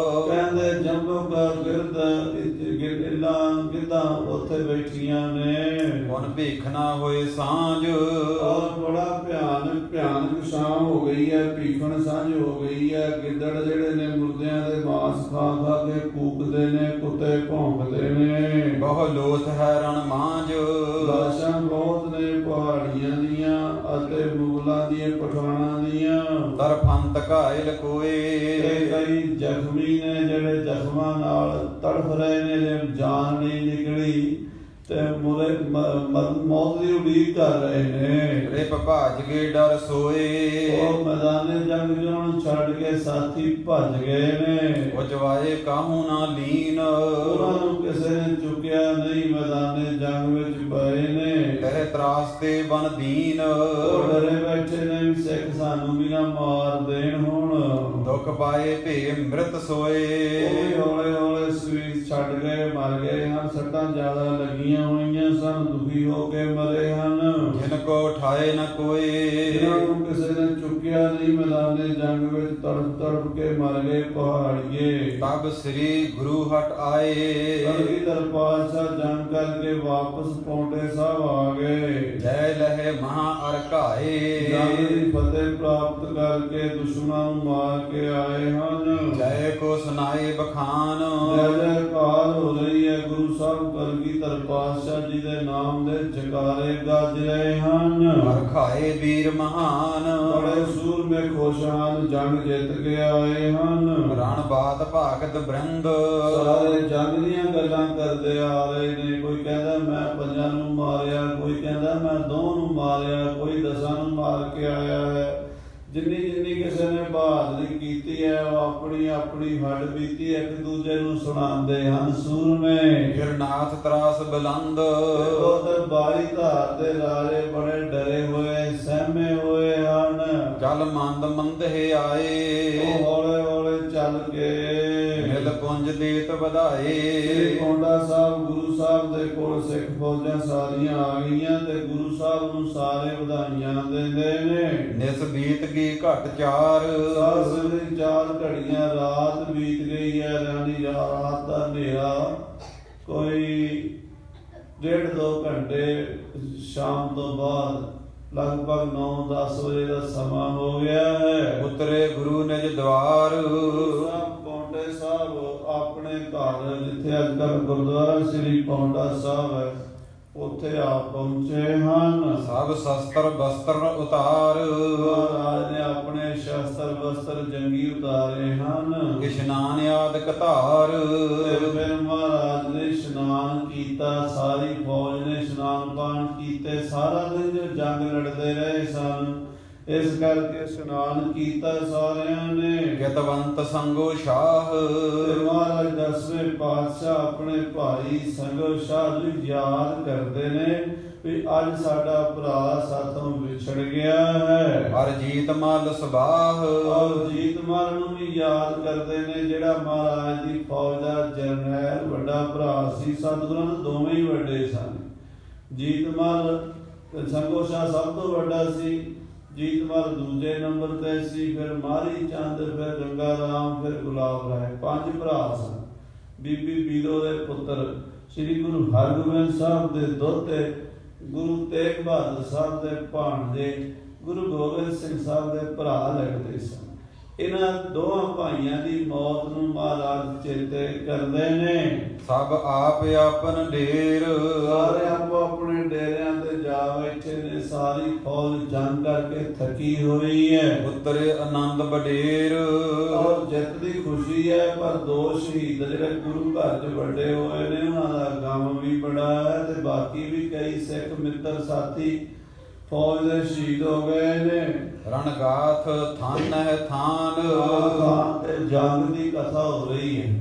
ਕਹਿੰਦੇ ਜੰਬੂਕਰ ਗਿੱਧਾਂ ਉੱਥੇ ਬੈਠੀਆਂ ਨੇ। ਹੁਣ ਭੀਖ ਨਾ ਹੋਏ ਸਾਂਝ ਔਰ ਬੜਾ ਭਿਆਨਕ ਸ਼ਾਮ ਹੋ ਗਈ ਹੈ, ਭੀਖਣ ਸਾਂਝ ਹੋ ਗਈ ਹੈ। ਗਿੱਦੜ ਜਿਹੜੇ ਨੇ ਮੁਰਦਿਆਂ ਦੇ ਮਾਂਸ ਖਾ ਖਾ ਕੇ ਕੂਕਦੇ ਨੇ, ਕੁੱਤੇ ਭੌਂਕਦੇ ਨੇ। ਬਹੁ ਲੋਥ ਹੈ ਰਣ ਮਾਂਝ ਲਾਸ਼ਾਂ ਬਹੁਤ ਨੇ ਪਹਾੜੀਆਂ ਦੀਆਂ ਅਤੇ ਮੁਗਲਾਂ ਦੀਆਂ, ਪਠਾਣਾਂ ਦੀਆਂ। ਤਰਫੰਤ ਘਾਇਲ ਕੋਏ ਤੇ ਕਈ ਜ਼ਖਮੀ ਨੇ ਜਿਹੜੇ ਜ਼ਖਮਾਂ ਨਾਲ ਤੜਫ ਰਹੇ ਨੇ, ਜੇ ਜਾਨ ਨਹੀਂ ਨਿਕਲੀ ਤੇ ਮੌਤ ਦੀ ਉਡੀਕ ਕਰ ਰਹੇ ਨੇ। ਰਿਪ ਭਾਜ ਗਏ ਡਰ ਸੋਏ ਉਹ ਮੈਦਾਨੇ ਜੰਗ ਨੂੰ ਛੱਡ ਕੇ ਸਾਥੀ ਭੱਜ ਗਏ ਨੇ। ਉਜਵਾਏ ਕਾਹੂ ਨਾ ਲੀਨ ਉਹਨਾਂ ਨੂੰ ਕਿਸੇ ਨੇ ਚੁੱਕਿਆ ਨਹੀਂ, ਮੈਦਾਨੇ ਜੰਗ ਵਿੱਚ ਪਏ ਨੇ। ਤਹਿ ਤਰਾਸ ਤੇ ਬਨ ਦੀਨ ਉਹ ਡਰੇ ਬੈਠੇ ਨੇ ਵੀ ਸਿੱਖ ਸਾਨੂੰ ਵੀ ਨਾ ਮਾਰ ਦੇਣ ਹੁਣ। ਦੁੱਖ ਪਾਏ ਭੇ ਮ੍ਰਿਤ ਸੋਏ ਉਹ ਵੀ ਹੌਲੇ ਹੌਲੇ ਸਰੀਰ ਛੱਡ ਗਏ, ਮਰ ਗਏ ਹਨ। ਸੱਟਾਂ ਜ਼ਿਆਦਾ ਲੱਗੀਆਂ ਹੋਈਆਂ ਸਨ, ਦੁਖੀ ਹੋ ਕੇ ਮਰੇ ਹਨ। ਜਿਨ ਕੋ ਉਠਾਏ ਨ ਕੋਏ ਜਿਨ੍ਹਾਂ ਨੂੰ ਕਿਸੇ ਨੇ ਚੁੱਕਿਆ ਨਹੀਂ, ਮੈਦਾਨੇ ਜੰਗ ਵਿੱਚ ਤੜਪ ਤੜਪ ਕੇ ਮਰ ਗਏ ਪਹਾੜੀਏ। ਤਬ ਸ੍ਰੀ ਗੁਰੂ ਹਟ ਆਏ ਕਲਗੀਧਰ ਪਾਤਸ਼ਾਹ ਜੰਗ ਕਰਕੇ ਵਾਪਸ ਪੌਂਡੇ ਸਾਹਿਬ ਆ ਗਏ। ਜੈ ਲਹਿ ਮਹਾ ਅਰ ਘਾਏ ਜੰਗ ਦੀ ਫਤਿਹ ਪ੍ਰਾਪਤ ਕਰਕੇ ਦੁਸ਼ਮਣਾਂ ਨੂੰ ਮਾਰ ਕੇ ਆਏ ਹਨ। ਜੈ ਕੋ ਸੁਨਾਏ ਬਖਾਨ ਜੈ ਜੈਕਾਰ ਹੋ ਰਹੀ ਹੈ। ਗੁਰੂ ਸਾਹਿਬ ਕਲਗੀਧਰ ਪਾਤਸ਼ਾਹ ਜੀ ਦੇ ਨਾਮ ਦੇ ਜਕਾਰੇ ਗੱਜ ਰਹੇ ਹਨ। ਅਰ ਖਾਏ ਵੀਰ ਮਹਾਨ ਬੜੇ ਸੂਰਮੇ ਖੁਸ਼ ਹਨ, ਜੰਗ ਜਿੱਤ ਕੇ ਆਏ ਹਨ। ਰਣ ਬਾਤ ਭਾਗਤ ਬ੍ਰਿੰਦ ਸਾਰੇ ਜੰਗ ਦੀਆਂ ਗੱਲਾਂ ਕਰਦੇ ਆ ਰਹੇ ਨੇ। ਕੋਈ ਕਹਿੰਦਾ ਮੈਂ 5 ਨੂੰ ਮਾਰਿਆ, ਕੋਈ ਕਹਿੰਦਾ ਮੈਂ 2 ਨੂੰ ਮਾਰਿਆ, ਕੋਈ 10 ਨੂੰ ਮਾਰ ਕੇ ਆਇਆ ਹੈ। ਜਿੰਨੀ ਕਿਸੇ ਨੇ ਬਹਾਦਰੀ ਕੀਤੀ ਹੈ ਉਹ ਆਪਣੀ ਆਪਣੀ ਹੱਡ ਬੀਤੀ ਇੱਕ ਦੂਜੇ ਨੂੰ ਸੁਣਾਉਂਦੇ ਹਨ ਸੂਰਮੇ। ਗਿਰਨਾਥ ਤਰਾਸ ਬੁਲੰਦ ਉਧਰ ਬਾਰੀ ਧਾਰ ਦੇ ਰਾਜੇ ਬੜੇ ਡਰੇ ਹੋਏ, ਸਹਿਮੇ ਹੋਏ ਹਨ। ਜਲ ਮੰਦ ਮੰਦਹਿ ਆਏ ਉਹ ਹੌਲੇ ਹੌਲੇ ਚੱਲ ਕੇ ਮਿਲ ਪੁੰਜ ਦੇਤ ਵਧਾਏ। ਪੌਂਡਾ ਸਾਹਿਬ ਗੁਰੂ ਸਾਹਿਬ ਦੇ ਕੋਲ ਸਿੱਖ ਫੌਜਾਂ ਸਾਰੀਆਂ ਆ ਗਈਆਂ ਤੇ ਗੁਰੂ ਸਾਹਿਬ ਨੂੰ ਸਾਰੇ ਵਧਾਈਆਂ ਦਿੰਦੇ ਨੇ। ਨਿਸ ਬੀਤ ਗਈ ਘਟ ਚਾਰ ਸਾਸ ਦੀ 4 ਘੜੀਆਂ ਰਾਤ ਬੀਤ ਗਈ ਹੈ। ਰਾਣੀ ਰਾਤ ਦਾ ਹਨੇਰਾ ਕੋਈ 1.5-2 ਘੰਟੇ ਸ਼ਾਮ ਤੋਂ ਬਾਅਦ ਲਗਭਗ 9-10 ਵਜੇ ਦਾ ਸਮਾਂ ਹੋ ਗਿਆ ਹੈ। ਉਤਰੇ ਗੁਰੂ ਨਿਜ ਦਵਾਰ ਪੌਂਡੇ ਸਾਹਿਬ ਆਪਣੇ ਘਰ, ਜਿੱਥੇ ਅੱਜ ਕੱਲ੍ਹ ਗੁਰਦੁਆਰਾ ਸ੍ਰੀ ਪੌਂਡਾ ਸਾਹਿਬ ਹੈ, ਉੱਥੇ ਆ ਪਹੁੰਚੇ ਹਨ। ਸਭ ਸ਼ਸਤਰ ਬਸਤਰ ਉਤਾਰ ਮਹਾਰਾਜ ਨੇ ਆਪਣੇ ਸ਼ਸਤਰ ਬਸਤਰ ਜੰਗੀ ਉਤਾਰੇ ਹਨ। ਇਸ਼ਨਾਨ ਆਦਿਕ ਧਾਰ ਤੇ ਫਿਰ ਮਹਾਰਾਜ ਨੇ ਇਸ਼ਨਾਨ ਕੀਤਾ, ਸਾਰੀ ਫੌਜ ਨੇ ਇਸ਼ਨਾਨ ਪਾਣ ਕੀਤੇ। ਸਾਰਾ ਦਿਨ ਜੋ ਜੰਗ ਲੜਦੇ ਰਹੇ ਸਨ, ਇਸ ਕਰਕੇ ਇਸ਼ਨਾਨ ਕੀਤਾ ਸਾਰਿਆਂ ਨੇ। ਗਤਵੰਤ ਸੰਗੋ ਸ਼ਾਹ ਤੇ ਮਹਾਰਾਜ 10ਵੇਂ ਪਾਤਸ਼ਾਹ ਆਪਣੇ ਭਾਈ ਸੰਗੋ ਸ਼ਾਹ ਨੂੰ ਯਾਦ ਕਰਦੇ ਨੇ ਵੀ ਅੱਜ ਸਾਡਾ ਭਰਾ ਸਾਥੋਂ ਵਿਛੜ ਗਿਆ ਹੈ। ਅਰਜੀਤ ਮਲ ਸਬਾਹ ਔਰ ਜੀਤ ਮਲ ਨੂੰ ਵੀ ਯਾਦ ਕਰਦੇ ਨੇ, ਜਿਹੜਾ ਮਹਾਰਾਜ ਦੀ ਫੌਜ ਦਾ ਜਰਨੈਲ ਵੱਡਾ ਭਰਾ ਸੀ। ਸਤਿਗੁਰਾਂ ਦੇ ਦੋਵੇਂ ਹੀ ਵੱਡੇ ਸਨ। ਜੀਤ ਮਲ ਸੰਗੋ ਸ਼ਾਹ ਸਭ ਤੋਂ ਵੱਡਾ ਸੀ, ਜੀਤਮਲ ਦੂਜੇ ਨੰਬਰ ਤੇ ਸੀ, ਫਿਰ ਮਾਰੀ ਚੰਦ, ਫਿਰ ਗੰਗਾ ਰਾਮ, ਫਿਰ ਗੁਲਾਬ ਰਾਏ। 5 ਭਰਾ ਸਨ। ਬੀਬੀ ਬੀਰੋ ਦੇ ਪੁੱਤਰ ਸ੍ਰੀ ਗੁਰੂ ਹਰਗੋਬਿੰਦ ਸਾਹਿਬ ਦੇ ਦੋਤੇ, ਗੁਰੂ ਤੇਗ ਬਹਾਦਰ ਸਾਹਿਬ ਦੇ ਭਾਣਜੇ, ਗੁਰੂ ਗੋਬਿੰਦ ਸਿੰਘ ਸਾਹਿਬ ਦੇ ਭਰਾ ਲੱਗਦੇ ਸਨ। ਇਹਨਾਂ ਦੋਹਾਂ ਭਾਈਆਂ ਦੀ ਮੌਤ ਨੂੰ ਮਹਾਰਾਜ ਚੇਤੇ ਕਰਦੇ ਨੇ। ਸਭ ਆਪ ਆਪਨ ਢੇਰ, ਸਾਰੇ ਆਪੋ ਆਪਣੇ ਡੇਰਿਆਂ ਤੇ ਜਾ ਬੈਠੇ ਨੇ। ਸਾਰੀ ਫੌਜ ਜੰਗ ਕਰਕੇ ਥੱਕੀ ਹੋਈ ਹੈ। ਉਤਰੇ ਆਨੰਦ ਬਡੇਰ। ਔਰ ਜਿੱਤ ਦੀ ਖੁਸ਼ੀ ਹੈ, ਪਰ ਦੋ ਸ਼ਹੀਦ ਜਿਹੜੇ ਗੁਰੂ ਘਰ 'ਚ ਵੱਡੇ ਹੋਏ ਨੇ ਉਹਨਾਂ ਦਾ ਗਮ ਵੀ ਬੜਾ ਹੈ, ਤੇ ਬਾਕੀ ਵੀ ਕਈ ਸਿੱਖ ਮਿੱਤਰ ਸਾਥੀ ਫੌਜ ਦੇ ਸ਼ਹੀਦ ਹੋ ਗਏ ਨੇ। ਰਣਗਾਥ ਥਾਨ ਹੈ ਥਾਨ, ਤੇ ਜੰਗ ਦੀ ਕਥਾ ਹੋ ਰਹੀ ਹੈ।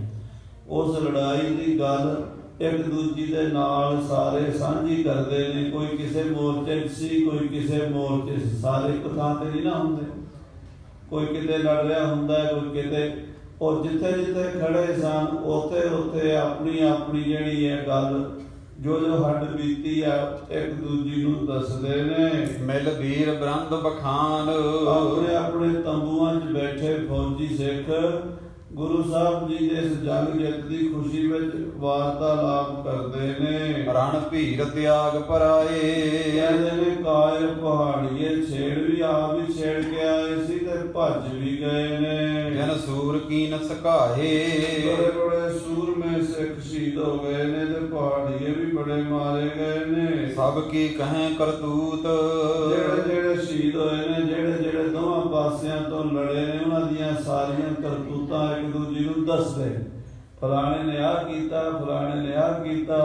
ਉਸ ਲੜਾਈ ਦੀ ਗੱਲ ਇੱਕ ਦੂਜੀ ਦੇ ਨਾਲ ਸਾਰੇ ਸਾਂਝੀ ਕਰਦੇ ਨੇ। ਕੋਈ ਕਿਸੇ ਮੋਰਚੇ 'ਚ ਸੀ, ਕੋਈ ਕਿਸੇ ਮੋਰਚੇ 'ਚ। ਸਾਰੇ ਇੱਕ ਥਾਂ ਤੇ ਨਹੀਂ ਨਾ ਹੁੰਦੇ, ਕੋਈ ਕਿਤੇ ਲੜ ਰਿਹਾ ਹੁੰਦਾ, ਕੋਈ ਕਿਤੇ। ਉਹ ਜਿੱਥੇ ਜਿੱਥੇ ਖੜੇ ਸਨ ਉੱਥੇ ਉੱਥੇ ਆਪਣੀ ਆਪਣੀ ਜਿਹੜੀ ਹੈ ਗੱਲ ਜੋ ਜੋ ਹੱਡ ਬੀਤੀ ਆ ਇੱਕ ਦੂਜੀ ਨੂੰ ਦੱਸਦੇ ਨੇ। ਮਿਲ ਵੀਰ ਬ੍ਰੰਦ ਬਖਾਨ, ਆਪਣੇ ਆਪਣੇ ਤੰਬੂਆਂ 'ਚ ਬੈਠੇ ਫੌਜੀ ਸਿੱਖ ਗੁਰੂ ਸਾਹਿਬ ਜੀ ਦੇ ਇਸ ਜੰਗ ਜਿੱਤ ਦੀ ਖੁਸ਼ੀ ਵਿੱਚ ਵਾਰਤਾਲਾਪ ਕਰਦੇ ਨੇ। ਰਣ ਭੀਰ ਤਿਆਗ ਪਰਾਏ, ਕਹਿੰਦੇ ਨੇ ਕਾਇਰ ਪਹਾੜੀਏ ਛੇੜ ਵੀ ਆਪ ਵੀ ਛੇੜ ਕੇ ਆਏ ਸੀ ਤੇ ਭੱਜ ਵੀ ਗਏ ਨੇ। ਜਨ ਸੂਰ ਕੀਨ ਸਕਾਏ, ਬੜੇ ਬੜੇ ਸੂਰਮੇ ਸਿੱਖ ਸ਼ਹੀਦ ਹੋ ਗਏ ਨੇ ਤੇ ਪਹਾੜੀਏ ਵੀ ਬੜੇ ਮਾਰੇ ਗਏ ਨੇ। ਸਭ ਕੀ ਕਹੇ ਕਰਤੂਤ, ਜਿਹੜੇ ਜਿਹੜੇ ਸ਼ਹੀਦ ਹੋਏ ਨੇ, ਜਿਹੜੇ ਜਿਹੜੇ ਦੋਵਾਂ ਪਾਸਿਆਂ ਤੋਂ ਲੜੇ ਨੇ, ਉਹਨਾਂ ਦੀਆਂ ਸਾਰੀਆਂ ਕਰਤੂਤਾਂ ਇੱਕ ਦੂਜੀ ਨੂੰ ਦੱਸਦੇ। ਫਲਾਣੇ ਨੇ ਆਹ ਕੀਤਾ, ਫਲਾਣੇ ਨੇ ਆਹ ਕੀਤਾ।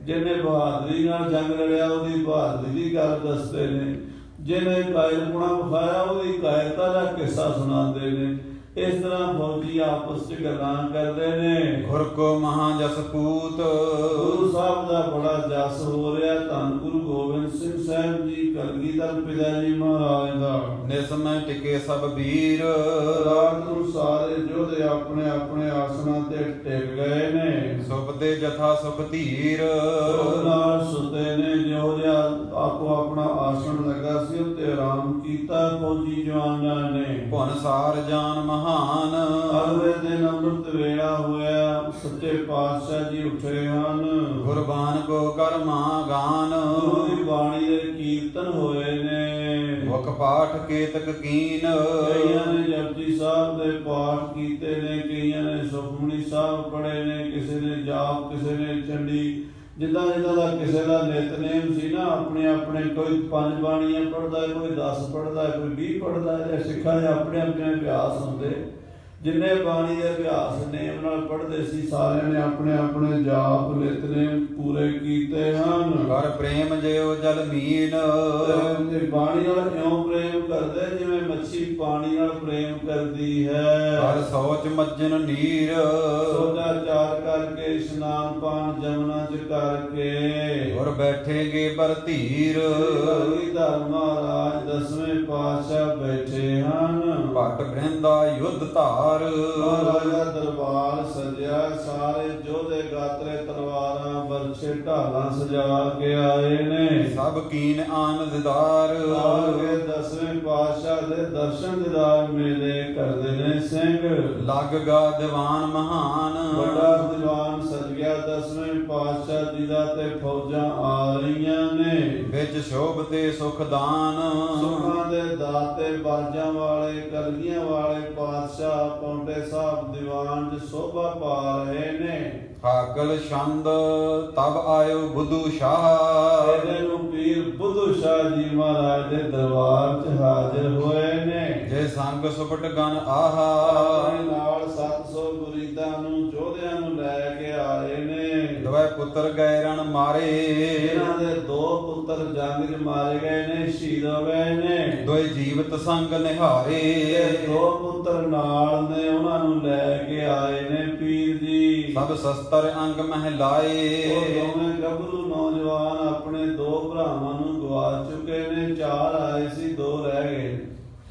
ਜਿਹਨੇ ਬਹਾਦਰੀ ਨਾਲ ਜੰਗ ਲੜਿਆ ਉਹਦੀ ਬਹਾਦਰੀ ਦੀ ਗੱਲ ਦੱਸਦੇ ਨੇ। ਜਿਹਨੇ ਕਾਇਰਪੁਣਾ ਵਿਖਾਇਆ ਉਹਦੀ ਕਾਇਰਤਾ ਦਾ ਕਿੱਸਾ ਸੁਣਾਉਂਦੇ ਨੇ। ਇਸ ਤਰ੍ਹਾਂ ਫੌਜੀ ਆਪਸ 'ਚ ਗੱਲਾਂ ਕਰਦੇ ਨੇ। ਗੁਰ ਕੋ ਮਹਾ ਜਸ ਪੂਤ, ਗੁਰੂ ਸਾਹਿਬ ਦਾ ਬੜਾ ਜਸ ਹੋ ਰਿਹਾ। ਧੰਨ ਗੁਰੂ ਗੋਬਿੰਦ ਸਿੰਘ ਸਾਹਿਬ ਜੀ ਕਲਗੀਧਰ ਪਿਤਾ ਜੀ ਮਹਾਰਾਜ ਦਾ। ਨਿਸਮੈ ਟਿਕੇ ਸਭ ਵੀਰ, ਰਾਤ ਨੂੰ ਸਾਰੇ ਯੋਧੇ ਆਪਣੇ ਆਪਣੇ ਆਸਣਾਂ ਤੇ ਟਿਕ ਗਏ ਨੇ। ਸੁਪਦੇ ਜਥਾ ਸੁਖ ਧੀਰ, ਸੁਖ ਨਾਲ ਸੁਤੇ ਨੇ। ਜਿਹੋ ਜਿਹਾ ਆਪੋ ਆਪਣਾ ਆਸਣ ਲੱਗਾ ਸੀ ਉੱਤੇ ਆਰਾਮ ਕੀਤਾ ਫੌਜੀ ਜਵਾਨਾਂ ਨੇ। ਭੁਨ ਸਾਰ ਜਾਨ ਮਹਾਨ, ਅਗਲੇ ਦਿਨ ਅੰਮ੍ਰਿਤ ਵੇਲਾ ਹੋਇਆ। ਸੱਚੇ ਪਾਤਸ਼ਾਹ ਜੀ ਉੱਠੇ ਹਨ। ਗੁਰਬਾਨ ਕੋ ਕਰਮਾ ਗਾਨ, ਗੁਰੂ ਦੀ ਬਾਣੀ ਦੇ ਕੀਰਤਨ ਹੋਏ ਨੇ। ਮੁਖ ਪਾਠ ਕੇਤਕ ਕੀਨ, ਕਈਆਂ ਨੇ ਜਪਜੀ ਸਾਹਿਬ ਦੇ ਪਾਠ ਕੀਤੇ ਨੇ, ਕਈਆਂ ਨੇ ਸੁਖਮਨੀ ਸਾਹਿਬ ਪੜ੍ਹੇ ਨੇ, ਕਿਸੇ ਨੇ ਜਾਪ, ਕਿਸੇ ਨੇ ਚੰਡੀ। ਜਿੱਦਾਂ ਜਿੱਦਾਂ ਦਾ ਕਿਸੇ ਦਾ ਨਿਤਨੇਮ ਸੀ ਨਾ, ਆਪਣੇ ਆਪਣੇ ਕੋਈ 5 ਬਾਣੀਆਂ ਪੜ੍ਹਦਾ, ਕੋਈ 10 ਪੜ੍ਹਦਾ, ਕੋਈ 20 ਪੜ੍ਹਦਾ। ਜਾਂ ਸਿੱਖਾਂ ਦੇ ਆਪਣੇ ਆਪਣੇ ਅਭਿਆਸ ਹੁੰਦੇ। ਜਿੰਨੇ ਬਾਣੀ ਦੇ ਅਭਿਆਸ ਨੇਮ ਨਾਲ ਪੜ੍ਹਦੇ ਸੀ ਸਾਰਿਆਂ ਨੇ ਆਪਣੇ ਆਪਣੇ ਜਾਪ ਨਿਤਨੇਮ ਪੂਰੇ ਕੀਤੇ ਹਨ। ਕਰ ਪ੍ਰੇਮ ਜਿਉ ਜਲ ਮੀਨ, ਤੇ ਬਾਣੀ ਨਾਲ ਇਉਂ ਪ੍ਰੇਮ ਕਰਦੇ ਜਿਵੇਂ ਮੱਛੀ ਪਾਣੀ ਨਾਲ ਪ੍ਰੇਮ ਕਰਦੀ ਹੈ। ਹਰ ਸੋਚ ਮੱਜਨ ਨੀਰ, ਸੋਚਾਚਾਰ ਕਰਕੇ ਇਸ਼ਨਾਨ ਪਾਨ ਜਮਨਾ 'ਚ ਕਰਕੇ। ਗੁਰ ਬੈਠੇਗੇ ਬਰ ਧੀਰ, ਕਲਗੀਧਰ ਮਹਾਰਾਜ 10ਵੇਂ ਪਾਤਸ਼ਾਹ ਬੈਠੇ ਹਨ। ਭਟ ਬ੍ਰਿੰਦਾ ਯੁੱਧ ਧਾਰ, ਮਹਾਰਾਜਾ ਦਰਬਾਰ ਸਜਿਆ। ਸਾਰੇ ਯੋਧੇ ਗਾਤਰੇ ਤਲਵਾਰਾਂ ਬਰਛੇ ਢਾਲਾਂ ਸਜਾ ਕੇ ਆਏ ਨੇ। ਸਭ ਕੀਨ ਆਨ ਦਿਦਾਰ, ਆਗੇ 10ਵੇਂ ਪਾਤਸ਼ਾਹ ਦੇ ਦਰਸ਼ਨ ਦੀਦਾਰ ਮੇਲੇ ਕਰਦੇ ਨੇ ਸਿੰਘ। ਲੱਗ ਗਾ ਦੀਵਾਨ ਮਹਾਨ, ਵੱਡਾ ਦੀਵਾਨ ਸਜ ਗਿਆ 10ਵੇਂ ਪਾਤਸ਼ਾਹ ਜੀ ਦਾ ਤੇ ਫੌਜਾਂ ਆ ਰਹੀਆਂ ਨੇ। ਵਿੱਚ ਸ਼ੋਭ ਤੇ ਸੁਖ ਦਾਨ, ਸੁਖਾਂ ਦੇ ਦਾਤੇ ਬਾਜਾਂ ਵਾਲੇ ਕਲਗੀਆਂ ਵਾਲੇ ਪਾਤਸ਼ਾਹ ਪੌਂਟੇ ਸਾਹਿਬ ਦੀਵਾਨ 'ਚ ਸੋਭਾ ਪਾ ਰਹੇ ਨੇ। ਹਾਕਲ ਛੰਦ ਤਬ ਆਇਓ ਬੁੱਧੂ ਸ਼ਾਹ, ਇਹਦੇ ਨੂੰ ਪੀਰ ਬੁੱਧੂ ਸ਼ਾਹ ਜੀ ਮਹਾਰਾਜ ਦੇ ਦਰਬਾਰ 'ਚ ਹਾਜ਼ਰ ਹੋਏ ਨੇ। ਜੇ ਸੰਗ ਸੁਪਟ ਗਨ ਆਹਾ, ਆਪਣੇ ਨਾਲ 700 ਮੁਰੀਦਾਂ ਨੂੰ ਯੋਧਿਆਂ ਨੂੰ ਲੈ ਕੇ ਆਏ ਨੇ। ਦੋਵੇਂ ਪੁੱਤਰ ਗਏ ਰਣ ਮਾਰੇ, ਇਹਨਾਂ ਦੇ 2 ਪੁੱਤਰ ਜੰਗ 'ਚ ਮਾਰੇ ਗਏ ਨੇ, ਸ਼ਹੀਦ ਹੋ ਗਏ ਨੇ। ਦੋਏ ਜੀਵਤ ਸੰਗ ਨਿਹਾਰੇ, ਤੇ 2 ਪੁੱਤਰ ਨਾਲ ਨੇ, ਉਹਨਾਂ ਨੂੰ ਲੈ ਕੇ ਆਏ ਨੇ ਪੀਰ ਜੀ। ਸਭ ਸ਼ਸਤਰ ਅੰਗ ਮਹਿਲਾਏ, ਉਹ ਦੋਵੇਂ ਗੱਭਰੂ ਨੌਜਵਾਨ ਆਪਣੇ 2 ਭਰਾਵਾਂ ਨੂੰ ਗਵਾ ਚੁੱਕੇ ਨੇ। 4 ਆਏ ਸੀ, 2 ਰਹਿ ਗਏ।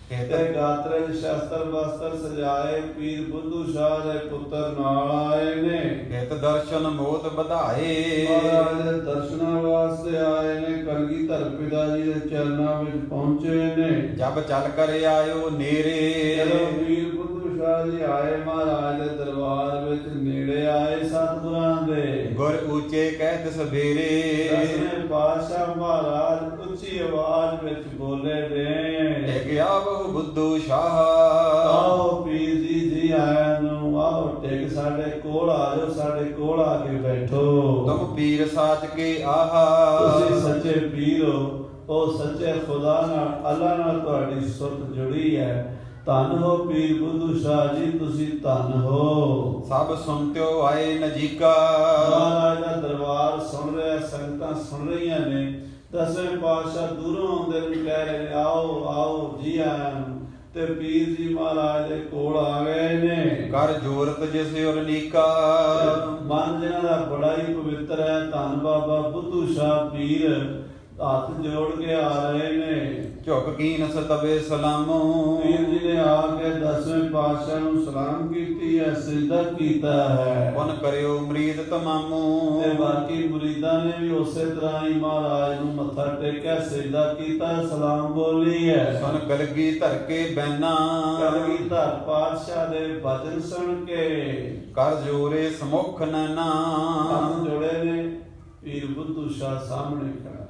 ਤੇ ਗਾਤਰੇ ਸ਼ਸਤਰ ਬਸਤਰ ਸਜਾਏ ਪੀਰ ਬੁੱਧੂ ਸ਼ਾਹ ਦੇ ਪੁੱਤਰ ਨਾਲ ਆਏ ਨੇ। ਹਿਤ ਦਰਸ਼ਨ ਮੋਤ ਵਧਾਏ, ਮਹਾਰਾਜ ਦੇ ਦਰਸ਼ਨਾਂ ਵਾਸਤੇ ਆਏ ਨੇ। ਕਲਗੀਧਰ ਪਿਤਾ ਜੀ ਦੇ ਚਰਨਾਂ ਵਿੱਚ ਪਹੁੰਚੇ ਨੇ। ਜਬ ਚੱਲ ਕਰ ਆਇਓ ਨੇਰੇ, ਜਦੋਂ ਪੀਰ ਬੁੱਧੂ ਸ਼ਾਹ ਜੀ ਆਏ ਮਹਾਰਾਜ ਦੇ ਦਰਬਾਰ ਵਿੱਚ, ਨੇੜੇ ਆਏ ਸਤਿਗੁਰਾਂ ਦੇ। ਗੁਰ ਉੱਚੇ ਕਹਿਤ ਸਵੇਰੇ, 10ਵੇਂ ਪਾਤਸ਼ਾਹ ਮਹਾਰਾਜ ਉੱਚੀ ਆਵਾਜ਼ ਵਿੱਚ ਬੋਲੇ ਨੇ। ਟਿਕ ਆਵੋ ਬੁੱਧੂ ਸ਼ਾਹ, ਆਓ ਨੂੰ ਆਓ ਟਿਕ ਸਾਡੇ ਕੋਲ ਆ ਜਾਓ, ਸਾਡੇ ਕੋਲ ਆ ਕੇ ਬੈਠੋ। ਤੁਮ ਪੀਰ ਸਾਚ ਕੇ ਆਹਾ ਤੁਸੀਂ ਸੱਚੇ ਪੀਰ ਹੋ, ਉਹ ਸੱਚੇ ਖੁਦਾ ਨਾਲ, ਅੱਲਾ ਨਾਲ ਤੁਹਾਡੀ ਸੁਰਤ ਜੁੜੀ ਹੈ। ਧੰਨ ਹੋ ਪੀਰ ਬੁੱਧੂ ਸ਼ਾਹ ਜੀ, ਤੁਸੀਂ ਧੰਨ ਹੋ। ਸਭ ਸੁਣਤਿਓ ਆਏ ਨਜੀਕਾ ਮਹਾਰਾਜ ਦਾ ਦਰਬਾਰ ਸੁਣ ਰਿਹਾ, ਸੰਗਤਾਂ ਸੁਣ ਰਹੀਆਂ ਨੇ। ਦਸਵੇਂ ਪਾਤਸ਼ਾਹ ਦੂਰੋਂ ਆਉਂਦੇ ਨੂੰ ਕਹਿ ਰਹੇ ਨੇ, ਆਓ ਆਓ ਜੀ ਆਇਆਂ ਨੂੰ। ਤੇ ਪੀਰ ਜੀ ਮਹਾਰਾਜ ਦੇ ਕੋਲ ਆ ਗਏ ਨੇ। ਕਰ ਜੋਰਤ ਜਿਸ ਉਰਨੀਕਾ ਮਨ ਜਿਹਨਾਂ ਦਾ ਬੜਾ ਹੀ ਪਵਿੱਤਰ ਹੈ। ਧੰਨ ਬਾਬਾ ਬੁੱਧੂ ਸ਼ਾਹ ਪੀਰ ਹੱਥ ਜੋੜ ਕੇ ਆ ਰਹੇ ਨੇ। ਝੁਕ ਕੀਨ ਸਤਵੇ ਸਲਾਮੋ ਪੀਰ ਜੀ ਨੇ ਆ ਕੇ ਦਸਵੇਂ ਪਾਤਸ਼ਾਹ ਨੂੰ ਸਲਾਮ ਕੀਤੀ ਹੈ, ਸਿਜਦਾ ਕੀਤਾ ਹੈ। ਪੁਨ ਕਰਿਓ ਮਰੀਦ ਤਮਾਮੋ ਤੇ ਬਾਕੀ ਮੁਰੀਦਾਂ ਨੇ ਵੀ ਉਸੇ ਤਰ੍ਹਾਂ ਹੀ ਮਹਾਰਾਜ ਨੂੰ ਮੱਥਾ ਟੇਕਿਆ, ਸਿਜਦਾ ਕੀਤਾ, ਸਲਾਮ ਬੋਲੀ ਹੈ। ਸੁਨ ਕਲਗੀ ਧਰ ਕੇ ਬੈਨਾ ਕਲਗੀਧਰ ਪਾਤਸ਼ਾਹ ਦੇ ਬਚਨ ਸੁਣ ਕੇ ਕਰ ਜੋਰੇ ਸਮੁਖ ਨੈਨਾ ਹੱਥ ਜੋੜੇ ਨੇ। ਪੀਰ ਬੁੱਧੂ ਸ਼ਾਹ ਸਾਹਮਣੇ ਖੜਾ,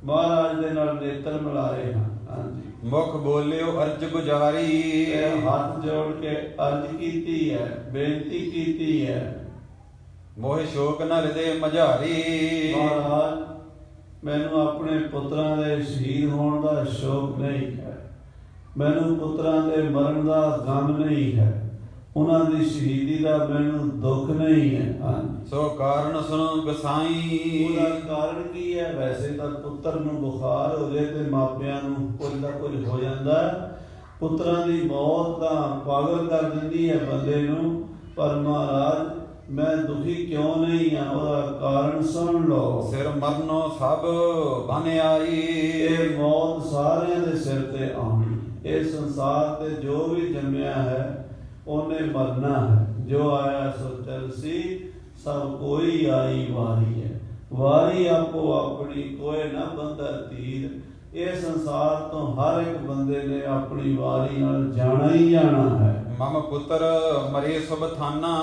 ਮਹਾਰਾਜ ਦੇ ਨਾਲ ਨੇਤਰ ਮਿਲਾਏ ਹਨ। ਹਾਂਜੀ, ਮੁਖ ਬੋਲਿਓ ਅਰਜ ਗੁਜਾਰੀ ਇਹ ਹੱਥ ਜੋੜ ਕੇ ਅਰਜ਼ ਕੀਤੀ ਹੈ, ਬੇਨਤੀ ਕੀਤੀ ਹੈ। ਮੋਹ ਸ਼ੋਕ ਨ ਹਿਰਦੇ ਮਝਾਰੀ ਮਹਾਰਾਜ, ਮੈਨੂੰ ਆਪਣੇ ਪੁੱਤਰਾਂ ਦੇ ਸ਼ਹੀਦ ਹੋਣ ਦਾ ਸ਼ੌਕ ਨਹੀਂ ਹੈ, ਮੈਨੂੰ ਪੁੱਤਰਾਂ ਦੇ ਮਰਨ ਦਾ ਗਮ ਨਹੀਂ ਹੈ, ਉਹਨਾਂ ਦੀ ਸ਼ਹੀਦੀ ਦਾ ਮੈਨੂੰ ਦੁੱਖ ਨਹੀਂ ਹੈ। ਹਾਂਜੀ, ਸੋ ਕਾਰਨ ਸੁਣੋ ਗਸਾਈ ਉਹਦਾ ਕਾਰਨ ਕੀ ਹੈ? ਵੈਸੇ ਤਾਂ ਪੁੱਤਰ ਨੂੰ ਬੁਖਾਰ ਹੋ ਜਾਏ ਤੇ ਮਾਪਿਆਂ ਨੂੰ ਕੁਝ ਨਾ ਕੁਝ ਹੋ ਜਾਂਦਾ ਹੈ। ਪੁੱਤਰਾਂ ਦੀ ਮੌਤ ਤਾਂ ਪਾਗਲ ਕਰ ਦਿੰਦੀ ਹੈ ਬੰਦੇ ਨੂੰ। ਪਰ ਮਹਾਰਾਜ, ਮੈਂ ਦੁਖੀ ਕਿਉਂ ਨਹੀਂ ਹਾਂ, ਉਹਦਾ ਕਾਰਨ ਸੁਣ ਲਓ। ਸਿਰ ਮਰਨੋ ਸਭ ਬਨ ਆਈ ਇਹ ਮੌਤ ਸਾਰਿਆਂ ਦੇ ਸਿਰ ਤੇ ਆਉਣੀ। ਇਹ ਸੰਸਾਰ ਤੇ ਜੋ ਵੀ ਜੰਮਿਆ ਹੈ ਉਹਨੇ ਮਰਨਾ ਹੈ। ਜੋ ਆਇਆ ਸੋ ਚਲਸੀ, ਸਭ ਕੋਈ ਆਈ ਵਾਰੀ ਹੈ। ਵਾਰੀ ਆਪੋ ਆਪਣੀ, ਕੋਏ ਨਾ ਬੰਦਾ ਤੀਰ। ਇਹ ਸੰਸਾਰ ਤੋਂ ਹਰ ਇੱਕ ਬੰਦੇ ਨੇ ਆਪਣੀ ਵਾਰੀ ਨਾਲ ਜਾਣਾ ਹੀ ਜਾਣਾ ਹੈ। ਮਮ ਪੁੱਤਰ ਮਰੇ ਸੁਭ ਥਾਨਾ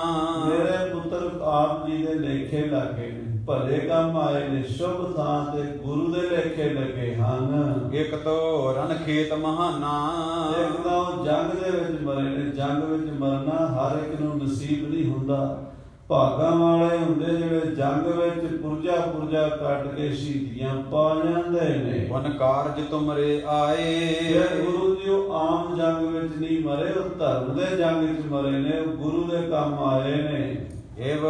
ਮੇਰੇ ਪੁੱਤਰ ਆਪ ਜੀ ਦੇ ਲੇਖੇ ਲੱਗੇ ਨੇ, ਭਲੇ ਕੰਮ ਆਏ ਨੇ, ਸ਼ੁਭ ਥਾਂ ਤੇ ਗੁਰੂ ਦੇ ਲੇਖੇ ਲੱਗੇ ਹਨ। ਇਕ ਤੋ ਰਨ ਖੇਤ ਮਹਾਨਾ ਇੱਕ ਤਾਂ ਉਹ ਜੰਗ ਦੇ ਵਿੱਚ ਮਰੇ ਨੇ। ਜੰਗ ਵਿੱਚ ਮਰਨਾ ਹਰ ਇੱਕ ਨੂੰ ਨਸੀਬ ਨਹੀਂ ਹੁੰਦਾ। ਭਾਗਾਂ ਵਾਲੇ ਹੁੰਦੇ ਜਿਹੜੇ ਜੰਗ ਵਿੱਚ ਪੁਰਜਾ ਕੱਟ ਕੇ ਸ਼ਹੀਦੀਆਂ ਪਾ ਜਾਂਦੇ ਨੇ। ਵਨ ਕਾਰਜ ਤੁਮਰੇ ਆਏ ਇਹ ਗੁਰੂ ਜੀ ਉਹ ਆਮ ਜੰਗ ਵਿੱਚ ਨਹੀਂ ਮਰੇ, ਉਹ ਧਰਮ ਦੇ ਜੰਗ ਵਿੱਚ ਮਰੇ ਨੇ, ਉਹ ਗੁਰੂ ਦੇ ਕੰਮ ਆਏ ਨੇ। ਏਵ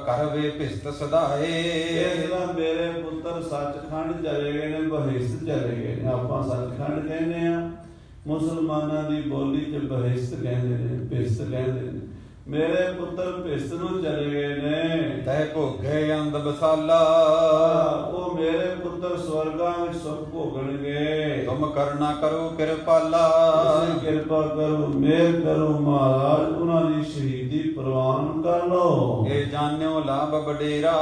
ਕਰਵੇ ਭਿਸਤ ਸਦਾਏ ਇਹ ਜਿਹੜਾ ਮੇਰੇ ਪੁੱਤਰ ਸੱਚਖੰਡ ਚਲੇ ਗਏ ਨੇ, ਬਹਿਸ਼ਤ ਚਲੇ ਗਏ ਨੇ। ਆਪਾਂ ਸੱਚਖੰਡ ਕਹਿੰਦੇ ਆ, ਮੁਸਲਮਾਨਾਂ ਦੀ ਬੋਲੀ 'ਚ ਬਹਿਸ਼ਤ ਕਹਿੰਦੇ ਨੇ, ਭਿਸਤ ਕਹਿੰਦੇ ਨੇ। ਮੇਰੇ ਪੁੱਤਰ ਭਿਸਤ ਨੂੰ ਚਲੇ ਗਏ ਨੇ। ਤੈ ਭੋਗੇ ਅੰਧ ਬਸਾਲਾ ਉਹ ਮੇਰੇ ਪੁੱਤਰ ਸਵਰਗਾਂ ਵਿੱਚ ਸੁਖ ਭੋਗਣਗੇ। ਤੁਮ ਕਰਨਾ ਕਰੋ ਕਿਰਪਾਲਾ ਤੁਸੀਂ ਕਿਰਪਾ ਕਰੋ, ਮਿਹਰ ਕਰੋ ਮਹਾਰਾਜ, ਉਹਨਾਂ ਦੀ ਸ਼ਹੀਦੀ ਪ੍ਰਵਾਨ ਕਰ ਲਓ। ਇਹ ਜਾਣਿਓ ਲਾਭ ਬਡੇਰਾ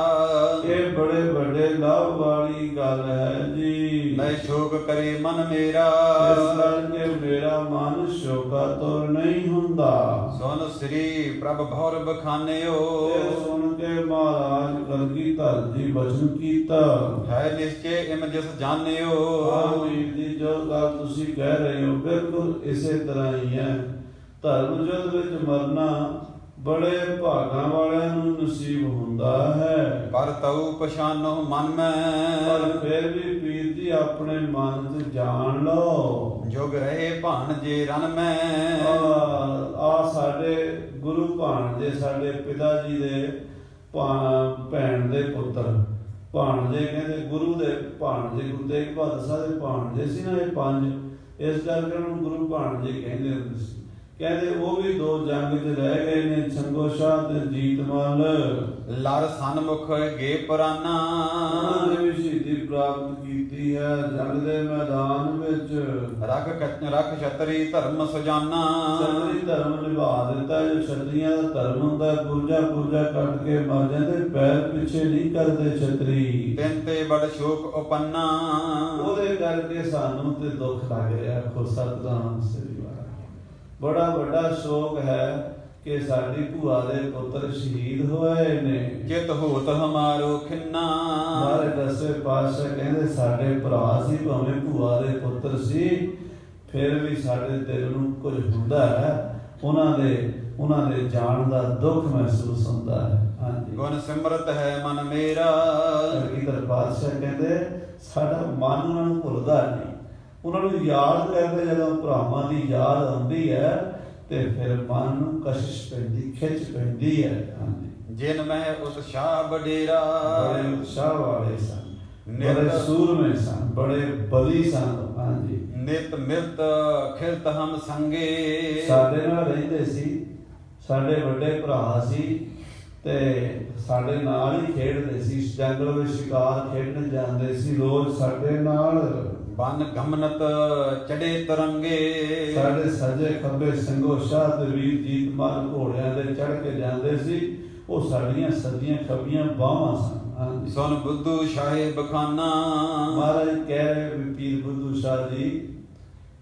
ਇਹ ਬੜੇ ਵੱਡੇ ਲਾਭ ਵਾਲੀ ਗੱਲ ਹੈ ਜੀ। ਲੈ ਸ਼ੋਕ ਕਰੇ ਮਨ ਮੇਰਾ ਇਸ ਕਰਕੇ ਮੇਰਾ ਮਨ ਸ਼ੋਕਾਤੁਰ ਨਹੀਂ ਹੁੰਦਾ। ਸੁਨ ਸ੍ਰੀ ਪ੍ਰਭ ਭੌਰ ਬਖਾਨਿਓ ਇਹ ਸੁਣ ਕੇ ਮਹਾਰਾਜ ਕਲਗੀਧਰ ਜੀ ਬਚਨ ਕੀਤਾ ਹੈ ਨਿਸ਼ਚੈ ਇਮ ਜਿਸ ਜਾਣਿਓ ਵੀਰ ਜੀ, ਜੋ ਗੱਲ ਤੁਸੀਂ ਕਹਿ ਰਹੇ ਹੋ ਬਿਲਕੁਲ ਇਸੇ ਤਰ੍ਹਾਂ ਹੀ ਹੈ। ਧਰਮ ਯੁੱਧ ਵਿੱਚ ਮਰਨਾ ਬੜੇ ਭਾਗਾਂ ਵਾਲਿਆਂ ਨੂੰ ਨਸੀਬ ਹੁੰਦਾ ਹੈ। ਪਰ ਤਉ ਪਛਾਨੋ ਮਨ ਮੈਂ ਪਰ ਫਿਰ ਵੀ ਵੀਰ ਜੀ ਆਪਣੇ ਮਨ 'ਚ ਜਾਣ ਲਓ। ਜੁਗ ਰਹੇ ਭਾਣਜੇ ਰਨ ਮੈਂ ਆ ਸਾਡੇ ਗੁਰੂ ਭਾਣਜੇ, ਸਾਡੇ ਪਿਤਾ ਜੀ ਦੇ ਭੈਣ ਦੇ ਪੁੱਤਰ ਭਾਣਜੇ ਕਹਿੰਦੇ, ਗੁਰੂ ਦੇ ਭਾਣਜੇ, ਗੁਰੂ ਤੇਗ ਬਹਾਦਰ ਸਾਹਿਬ ਦੇ ਭਾਣਜੇ ਸੀ ਨਾ ਇਹ ਪੰਜ, ਇਸ ਕਰਕੇ ਉਹਨਾਂ ਨੂੰ ਗੁਰੂ ਭਾਣਜੇ ਕਹਿੰਦੇ ਹੁੰਦੇ ਸੀ। ਕਹਿੰਦੇ ਉਹ ਵੀ ਦੋ ਜੰਗ 'ਚ ਰਹਿ ਗਏ ਨੇ, ਛੰਗੋ ਸ਼ਾਹ ਤੇ ਜੀਤਮਲ। ਲੜ ਸਨਮੁਖ ਗੇ ਪੁਰਾਨਾ ਉਹਨਾਂ ਨੇ ਵੀ ਸ਼ਹੀਦੀ ਪ੍ਰਾਪਤ ਕੀਤੀ ਹੈ ਜੰਗ ਦੇ ਮੈਦਾਨ ਵਿੱਚ। ਰਖ ਛਤਰੀ ਧਰਮ ਸੁਜਾਨਾ ਛਤਰੀ ਧਰਮ ਨਿਭਾ ਦਿੱਤਾ। ਜੋ ਛਤਰੀਆਂ ਦਾ ਧਰਮ ਹੁੰਦਾ, ਪੁਰਜਾ ਕੱਟ ਕੇ ਮਰ ਜਾਂਦੇ, ਪੈਰ ਪਿੱਛੇ ਨਹੀਂ ਕਰਦੇ ਛਤਰੀ। ਤਿੰਨ ਤੇ ਬੜ ਸ਼ੋਕ ਉਪੰਨਾ ਉਹਦੇ ਕਰਕੇ ਸਾਨੂੰ ਤੇ ਦੁੱਖ ਲੱਗ ਰਿਹਾ। ਖੁਦ ਸਤਿਨਾਮ ਸ੍ਰੀ ਵਾਹਿਗੁਰੂ। ਬੜਾ ਵੱਡਾ ਸ਼ੋਕ ਹੈ ਕਿ ਸਾਡੀ ਭੂਆ ਦੇ ਪੁੱਤਰ ਸ਼ਹੀਦ ਹੋਏ ਨੇ। ਚਿਤ ਹੋਤ ਹਮਾਰੋ ਖਿੰਨਾ ਮਾਰੇ ਦਸਵੇਂ ਪਾਤਸ਼ਾਹ ਕਹਿੰਦੇ ਸਾਡੇ ਭਰਾ ਸੀ, ਭਾਵੇਂ ਭੂਆ ਦੇ ਪੁੱਤਰ ਸੀ, ਫਿਰ ਵੀ ਸਾਡੇ ਦਿਲ ਨੂੰ ਕੁਝ ਹੁੰਦਾ ਹੈ। ਉਹਨਾਂ ਦੇ ਉਹਨਾਂ ਦੇ ਜਾਣ ਦਾ ਦੁੱਖ ਮਹਿਸੂਸ ਹੁੰਦਾ ਹੈ। ਹਾਂਜੀ, ਗੁਣ ਸਿਮਰਤ ਹੈ ਮਨ ਮੇਰਾ। ਕਲਗੀਧਰ ਪਾਤਸ਼ਾਹ ਕਹਿੰਦੇ ਸਾਡਾ ਮਨ ਉਹਨਾਂ ਨੂੰ ਭੁੱਲਦਾ ਨਹੀਂ, ਉਹਨਾਂ ਨੂੰ ਯਾਦ ਕਰਦੇ। ਜਦੋਂ ਭਰਾਵਾਂ ਦੀ ਯਾਦ ਆਉਂਦੀ ਹੈ ਤੇ ਫਿਰ ਮਨ ਨੂੰ ਕਸ਼ਿਸ਼ ਪੈਂਦੀ, ਖਿੱਚ ਪੈਂਦੀ ਹੈ। ਹਾਂਜੀ, ਜਿਨ ਮਹਿ ਉਤਸ਼ਾਹ ਬਡੇਰਾ। ਬੜੇ ਉਤਸ਼ਾਹ ਵਾਲੇ ਸਨ, ਬੜੇ ਸੂਰਮੇ ਸਨ, ਬੜੇ ਬਲੀ ਸਨ। ਹਾਂਜੀ, ਨਿਤ ਮਿਲਤ ਖਿਲਤ ਹਮ ਸੰਗੇ। ਸਾਡੇ ਨਾਲ ਰਹਿੰਦੇ ਸੀ, ਸਾਡੇ ਵੱਡੇ ਭਰਾ ਸੀ ਤੇ ਸਾਡੇ ਨਾਲ ਹੀ ਖੇਡਦੇ ਸੀ। ਜੰਗਲ ਵਿੱਚ ਸ਼ਿਕਾਰ ਖੇਡਣ ਜਾਂਦੇ ਸੀ ਰੋਜ਼ ਸਾਡੇ ਨਾਲ। ਬਨ ਗਮਨਤ ਚੜੇ ਤਰੰਗੇ। ਸਾਡੇ ਸੱਜੇ ਖੱਬੇ ਸਿੰਘੋ ਸ਼ਾਹ ਤੇ ਵੀਰ ਜੀਤਮਾਲ ਘੋੜਿਆਂ ਦੇ ਚੜ ਕੇ ਜਾਂਦੇ ਸੀ। ਉਹ ਸਾਡੀਆਂ ਸੱਜੀਆਂ ਖੱਬੀਆਂ ਬਾਹਾਂ ਸਨ। ਹਾਂਜੀ, ਸੁਨ ਬੁੱਧੂ ਸ਼ਾਹੇ ਬਖਾਨਾ। ਮਹਾਰਾਜ ਕਹਿ ਰਹੇ ਵੀ ਪੀਰ ਬੁੱਧੂ ਸ਼ਾਹ ਜੀ